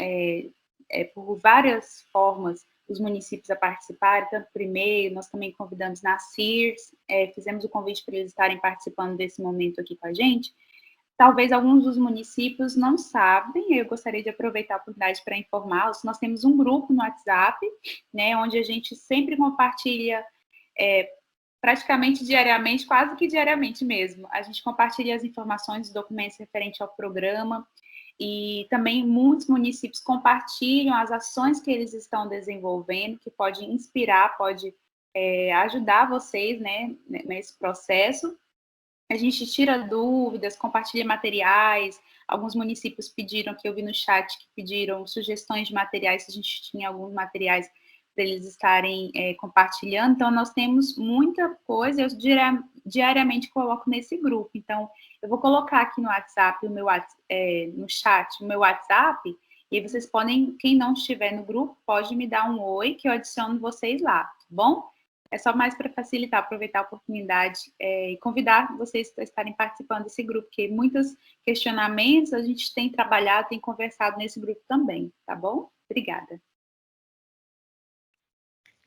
por várias formas os municípios a participarem, tanto por e-mail, nós também convidamos na CIRS, fizemos o convite para eles estarem participando desse momento aqui com a gente. Talvez alguns dos municípios não sabem, eu gostaria de aproveitar a oportunidade para informá-los. Nós temos um grupo no WhatsApp, né, onde a gente sempre compartilha, praticamente diariamente, quase que diariamente mesmo. A gente compartilha as informações, os documentos referentes ao programa. e também muitos municípios compartilham as ações que eles estão desenvolvendo, que pode inspirar, pode ajudar vocês, né, nesse processo. A gente tira dúvidas, compartilha materiais. Alguns municípios pediram, que eu vi no chat, que pediram sugestões de materiais, se a gente tinha alguns materiais para eles estarem compartilhando. Então, nós temos muita coisa, eu diariamente coloco nesse grupo. Então, eu vou colocar aqui no WhatsApp, no chat, o meu WhatsApp, e vocês podem, quem não estiver no grupo, pode me dar um oi, que eu adiciono vocês lá, tá bom? É só mais para facilitar, aproveitar a oportunidade e convidar vocês a estarem participando desse grupo, porque muitos questionamentos a gente tem trabalhado, tem conversado nesse grupo também, tá bom? Obrigada.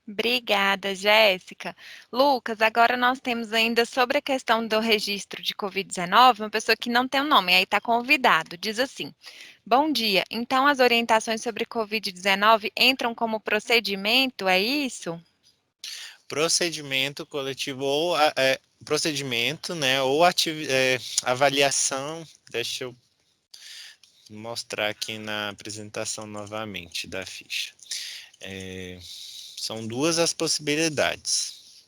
Obrigada, Jéssica. Lucas, agora nós temos ainda sobre a questão do registro de Covid-19, uma pessoa que não tem o nome, aí está convidado. Diz assim: bom dia, então as orientações sobre Covid-19 entram como procedimento, é isso? Procedimento coletivo ou procedimento, né, ou avaliação. Deixa eu mostrar aqui na apresentação novamente da ficha. São duas as possibilidades.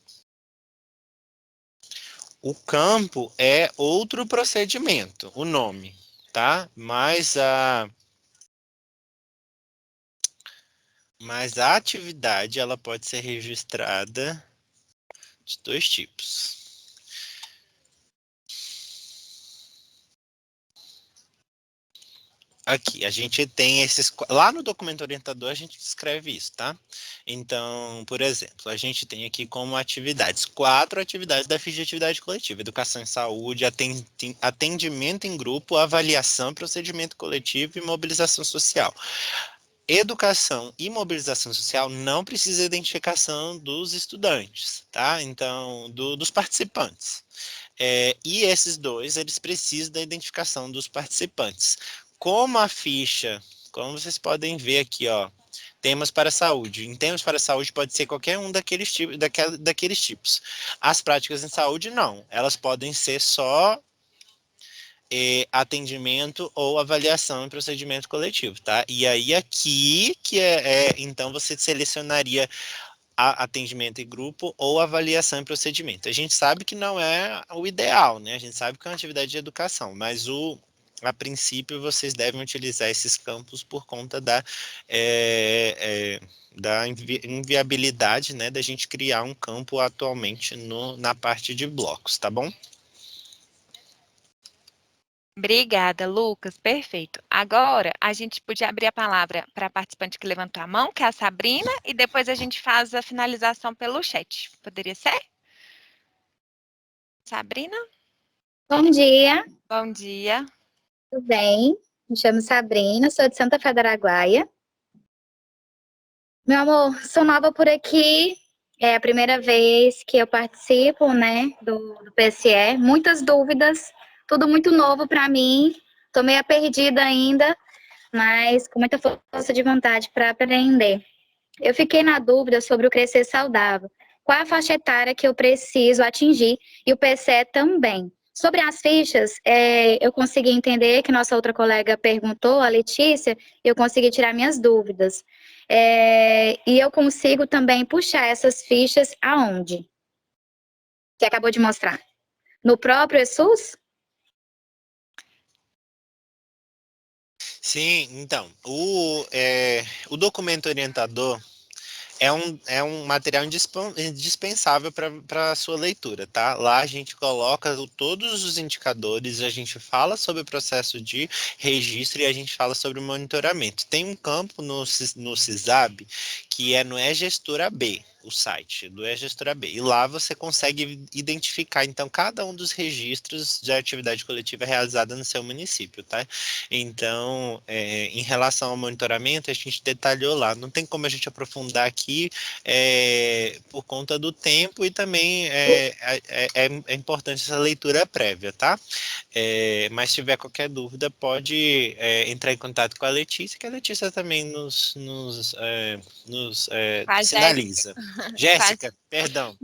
O campo é outro procedimento, o nome, tá? Mas a atividade ela pode ser registrada de dois tipos. Aqui, a gente tem esses... Lá no documento orientador a gente descreve isso, tá? Então, por exemplo, a gente tem aqui como atividades, 4 atividades da ficha de atividade coletiva: educação em saúde, atendimento em grupo, avaliação, procedimento coletivo e mobilização social. Educação e mobilização social não precisa de identificação dos estudantes, tá? Então, dos participantes. E esses dois, eles precisam da identificação dos participantes. Como a ficha, como vocês podem ver aqui, ó, temas para a saúde. Em temas para a saúde pode ser qualquer um daqueles tipos. As práticas em saúde, não. Elas podem ser só atendimento ou avaliação em procedimento coletivo, tá? E aí aqui, então você selecionaria atendimento em grupo ou avaliação em procedimento. A gente sabe que não é o ideal, né? A gente sabe que é uma atividade de educação, mas a princípio vocês devem utilizar esses campos por conta da inviabilidade, né, da gente criar um campo atualmente na parte de blocos, tá bom? Obrigada, Lucas. Perfeito. Agora, a gente podia abrir a palavra para a participante que levantou a mão, que é a Sabrina, e depois a gente faz a finalização pelo chat. Poderia ser? Sabrina? Bom dia, Bom dia. tudo bem? Me chamo Sabrina, sou de Santa Fé do Araguaia. Meu amor, sou nova por aqui, é a primeira vez que eu participo, né, do PSE. Muitas dúvidas, tudo muito novo para mim, tô meio perdida ainda, mas com muita força de vontade para aprender. Eu fiquei na dúvida sobre o crescer saudável. Qual a faixa etária que eu preciso atingir? E o PSE também. Sobre as fichas, eu consegui entender que nossa outra colega perguntou, a Letícia, e eu consegui tirar minhas dúvidas. E eu consigo também puxar essas fichas aonde? Você acabou de mostrar. No próprio ESUS? Sim, então, o documento orientador é um material indispensável para a sua leitura, tá? Lá a gente coloca todos os indicadores, a gente fala sobre o processo de registro e a gente fala sobre o monitoramento. Tem um campo no CISAB que é no eGestora B, o site do eGestora B, e lá você consegue identificar, então, cada um dos registros de atividade coletiva realizada no seu município, tá? Então, em relação ao monitoramento, a gente detalhou lá, não tem como a gente aprofundar aqui por conta do tempo, e também é importante essa leitura prévia, tá? Mas se tiver qualquer dúvida, pode entrar em contato com a Letícia, que a Letícia também nos sinaliza. Jéssica, perdão.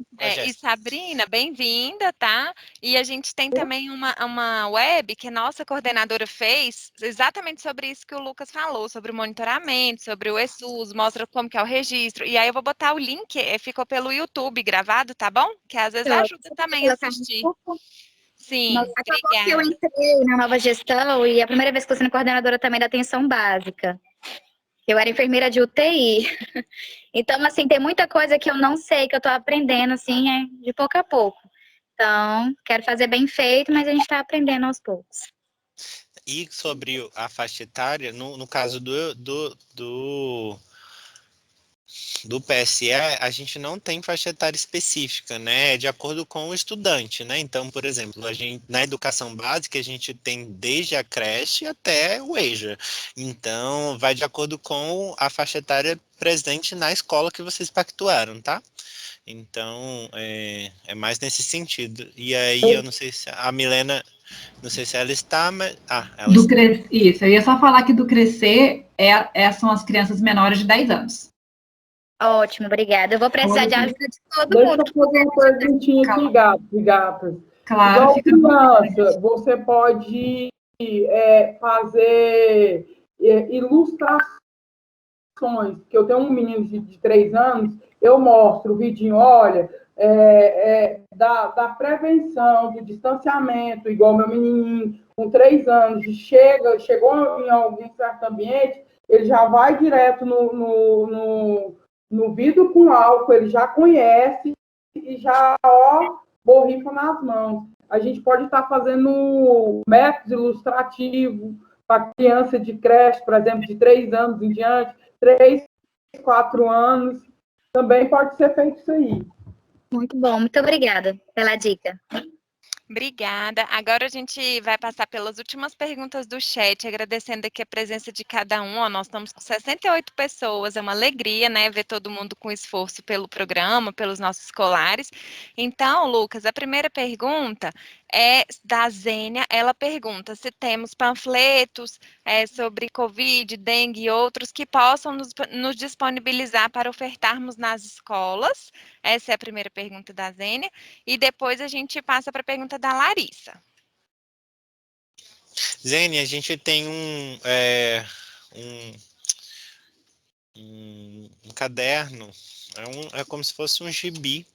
E Sabrina, bem-vinda, tá? E a gente tem também uma web que a nossa coordenadora fez exatamente sobre isso que o Lucas falou, sobre o monitoramento, sobre o ESUS, mostra como que é o registro. E aí eu vou botar o link, ficou pelo YouTube gravado, tá bom? Que às vezes ajuda também a assistir. Sim, acabou que eu entrei na nova gestão e a primeira vez que eu sou coordenadora também da atenção básica. Eu era enfermeira de UTI. Então, assim, tem muita coisa que eu não sei, que eu tô aprendendo, assim, de pouco a pouco. Então, quero fazer bem feito, mas a gente está aprendendo aos poucos. E sobre a faixa etária, no caso do PSE, a gente não tem faixa etária específica, né? É de acordo com o estudante, né? Então, por exemplo, na educação básica, a gente tem desde a creche até o EJA. Então, vai de acordo com a faixa etária presente na escola que vocês pactuaram, tá? Então, é mais nesse sentido. E aí, eu não sei se a Milena, não sei se ela está, mas... ela está. Isso, eu ia só falar que do Crescer são as crianças menores de 10 anos. Ótimo, obrigada. Eu vou precisar de ajuda de todo Deixa mundo. eu fazer uma perguntinha aqui, gatas. Claro. Igual criança, você pode fazer ilustrações, que eu tenho um menino de 3 anos, eu mostro o vidinho, olha, da prevenção, do distanciamento, igual meu menininho, com 3 anos, chegou em algum certo ambiente, ele já vai direto no vidro com álcool, ele já conhece e já, borrifa nas mãos. A gente pode estar fazendo métodos ilustrativos para criança de creche, por exemplo, de 3 anos em diante, 3, 4 anos, também pode ser feito isso aí. Muito bom, muito obrigada pela dica. Obrigada. Agora a gente vai passar pelas últimas perguntas do chat, agradecendo aqui a presença de cada um. Nós estamos com 68 pessoas, é uma alegria, né, ver todo mundo com esforço pelo programa, pelos nossos escolares. Então, Lucas, a primeira pergunta é da Zênia. Ela pergunta se temos panfletos sobre Covid, dengue e outros que possam nos disponibilizar para ofertarmos nas escolas. Essa é a primeira pergunta da Zênia. E depois a gente passa para a pergunta da Larissa. Zene, a gente tem um caderno, é como se fosse um gibi.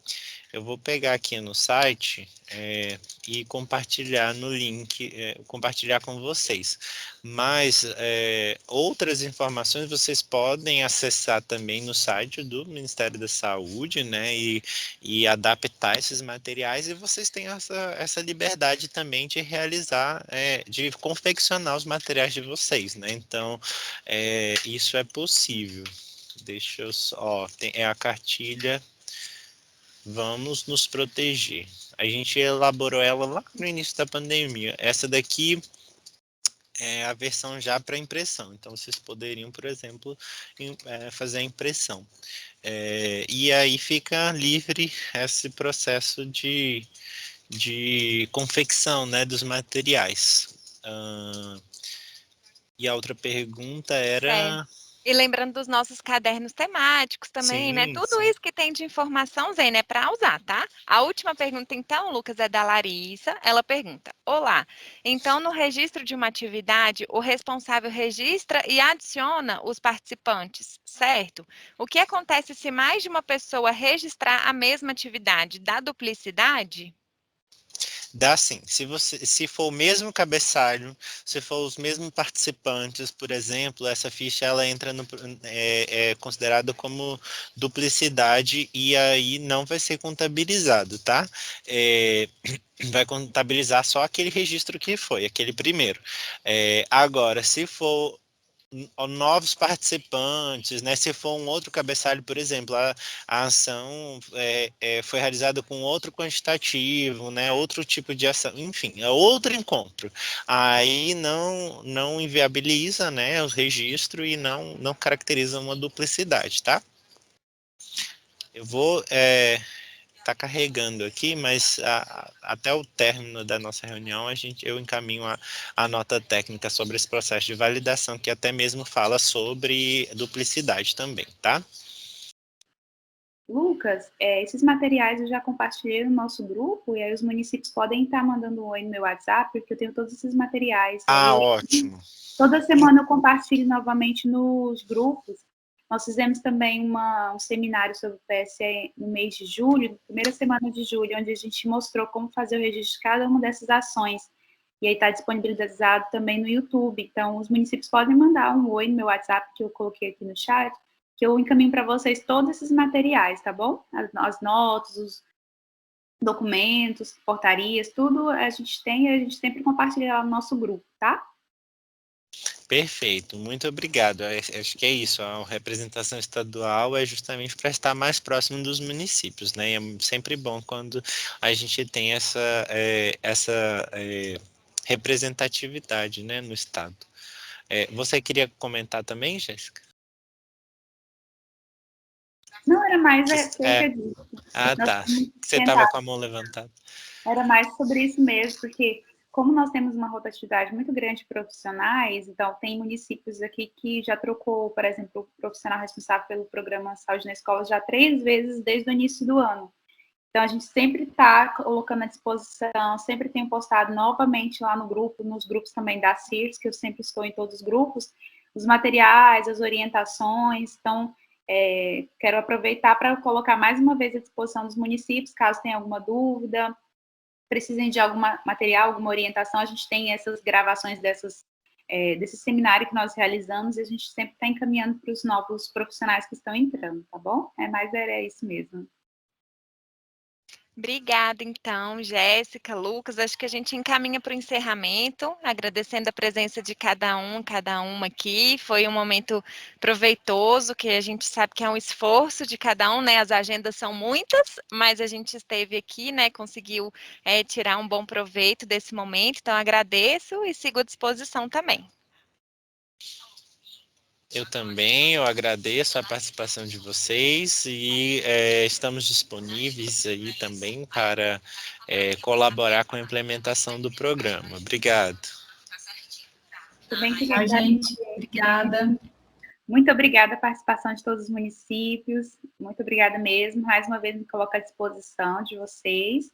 Eu vou pegar aqui no site e compartilhar no link, compartilhar com vocês. Mas outras informações vocês podem acessar também no site do Ministério da Saúde, né? E adaptar esses materiais, e vocês têm essa liberdade também de realizar, de confeccionar os materiais de vocês, né? Então, isso é possível. Deixa eu só... é a cartilha Vamos Nos Proteger. A gente elaborou ela lá no início da pandemia. Essa daqui é a versão já para impressão. Então, vocês poderiam, por exemplo, fazer a impressão. E aí fica livre esse processo de confecção, né, dos materiais. E a outra pergunta era... E lembrando dos nossos cadernos temáticos também, Sim, né? Tudo sim. isso que tem de informação, Zene, é para usar, tá? A última pergunta, então, Lucas, é da Larissa. Ela pergunta: olá, então no registro de uma atividade, o responsável registra e adiciona os participantes, certo? O que acontece se mais de uma pessoa registrar a mesma atividade? Dá duplicidade? Dá sim. Se for o mesmo cabeçalho, se for os mesmos participantes, por exemplo, essa ficha ela entra é considerada como duplicidade, e aí não vai ser contabilizado, tá? Vai contabilizar só aquele registro que foi, aquele primeiro. Agora, se for novos participantes, né? Se for um outro cabeçalho, por exemplo, a ação foi realizada com outro quantitativo, né? Outro tipo de ação, enfim, é outro encontro. Aí não inviabiliza, né, o registro e não caracteriza uma duplicidade, tá? Eu vou tá carregando aqui, mas até o término da nossa reunião eu encaminho a nota técnica sobre esse processo de validação, que até mesmo fala sobre duplicidade também, tá? Lucas, esses materiais eu já compartilhei no nosso grupo, e aí os municípios podem estar mandando um oi no meu WhatsApp, porque eu tenho todos esses materiais. E aí Ótimo. toda semana eu compartilho novamente nos grupos. Nós fizemos também um seminário sobre o PSE no mês de julho, primeira semana de julho, onde a gente mostrou como fazer o registro de cada uma dessas ações. E aí está disponibilizado também no YouTube. Então, os municípios podem mandar um oi no meu WhatsApp, que eu coloquei aqui no chat, que eu encaminho para vocês todos esses materiais, tá bom? As notas, os documentos, portarias, tudo a gente tem, e a gente sempre compartilha lá no nosso grupo, tá? Perfeito, muito obrigado. Acho que é isso. A representação estadual é justamente para estar mais próximo dos municípios, né? E é sempre bom quando a gente tem essa representatividade, né, no estado. Você queria comentar também, Jéssica? Não, era mais acerca disso. Nós Tá. temos Você estava tentado. com a mão levantada. Era mais sobre isso mesmo, porque como nós temos uma rotatividade muito grande de profissionais, então tem municípios aqui que já trocou, por exemplo, o profissional responsável pelo programa Saúde na Escola já 3 vezes desde o início do ano. Então, a gente sempre está colocando à disposição, sempre tenho postado novamente lá no grupo, nos grupos também da CIRS, que eu sempre estou em todos os grupos, os materiais, as orientações. Então, quero aproveitar para colocar mais uma vez à disposição dos municípios, caso tenha alguma dúvida, precisem de algum material, alguma orientação, a gente tem essas gravações desse seminário que nós realizamos, e a gente sempre está encaminhando para os novos profissionais que estão entrando, tá bom? Mas era isso mesmo. Obrigada, então, Jéssica, Lucas. Acho que a gente encaminha para o encerramento, agradecendo a presença de cada uma aqui. Foi um momento proveitoso, que a gente sabe que é um esforço de cada um, né? As agendas são muitas, mas a gente esteve aqui, né? Conseguiu tirar um bom proveito desse momento. Então, agradeço e sigo à disposição também. Eu agradeço a participação de vocês e estamos disponíveis aí também para colaborar com a implementação do programa. Obrigado. Também queria A gente, obrigada. Muito obrigada a participação de todos os municípios, muito obrigada mesmo, mais uma vez me coloco à disposição de vocês.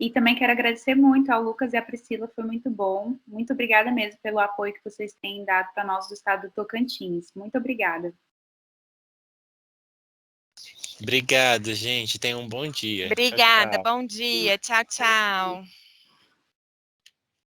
E também quero agradecer muito ao Lucas e à Priscila, foi muito bom. Muito obrigada mesmo pelo apoio que vocês têm dado para nós do estado do Tocantins. Muito obrigada. Obrigado, gente. Tenham um bom dia. Obrigada, Tchau, tchau. bom dia. Tchau, tchau.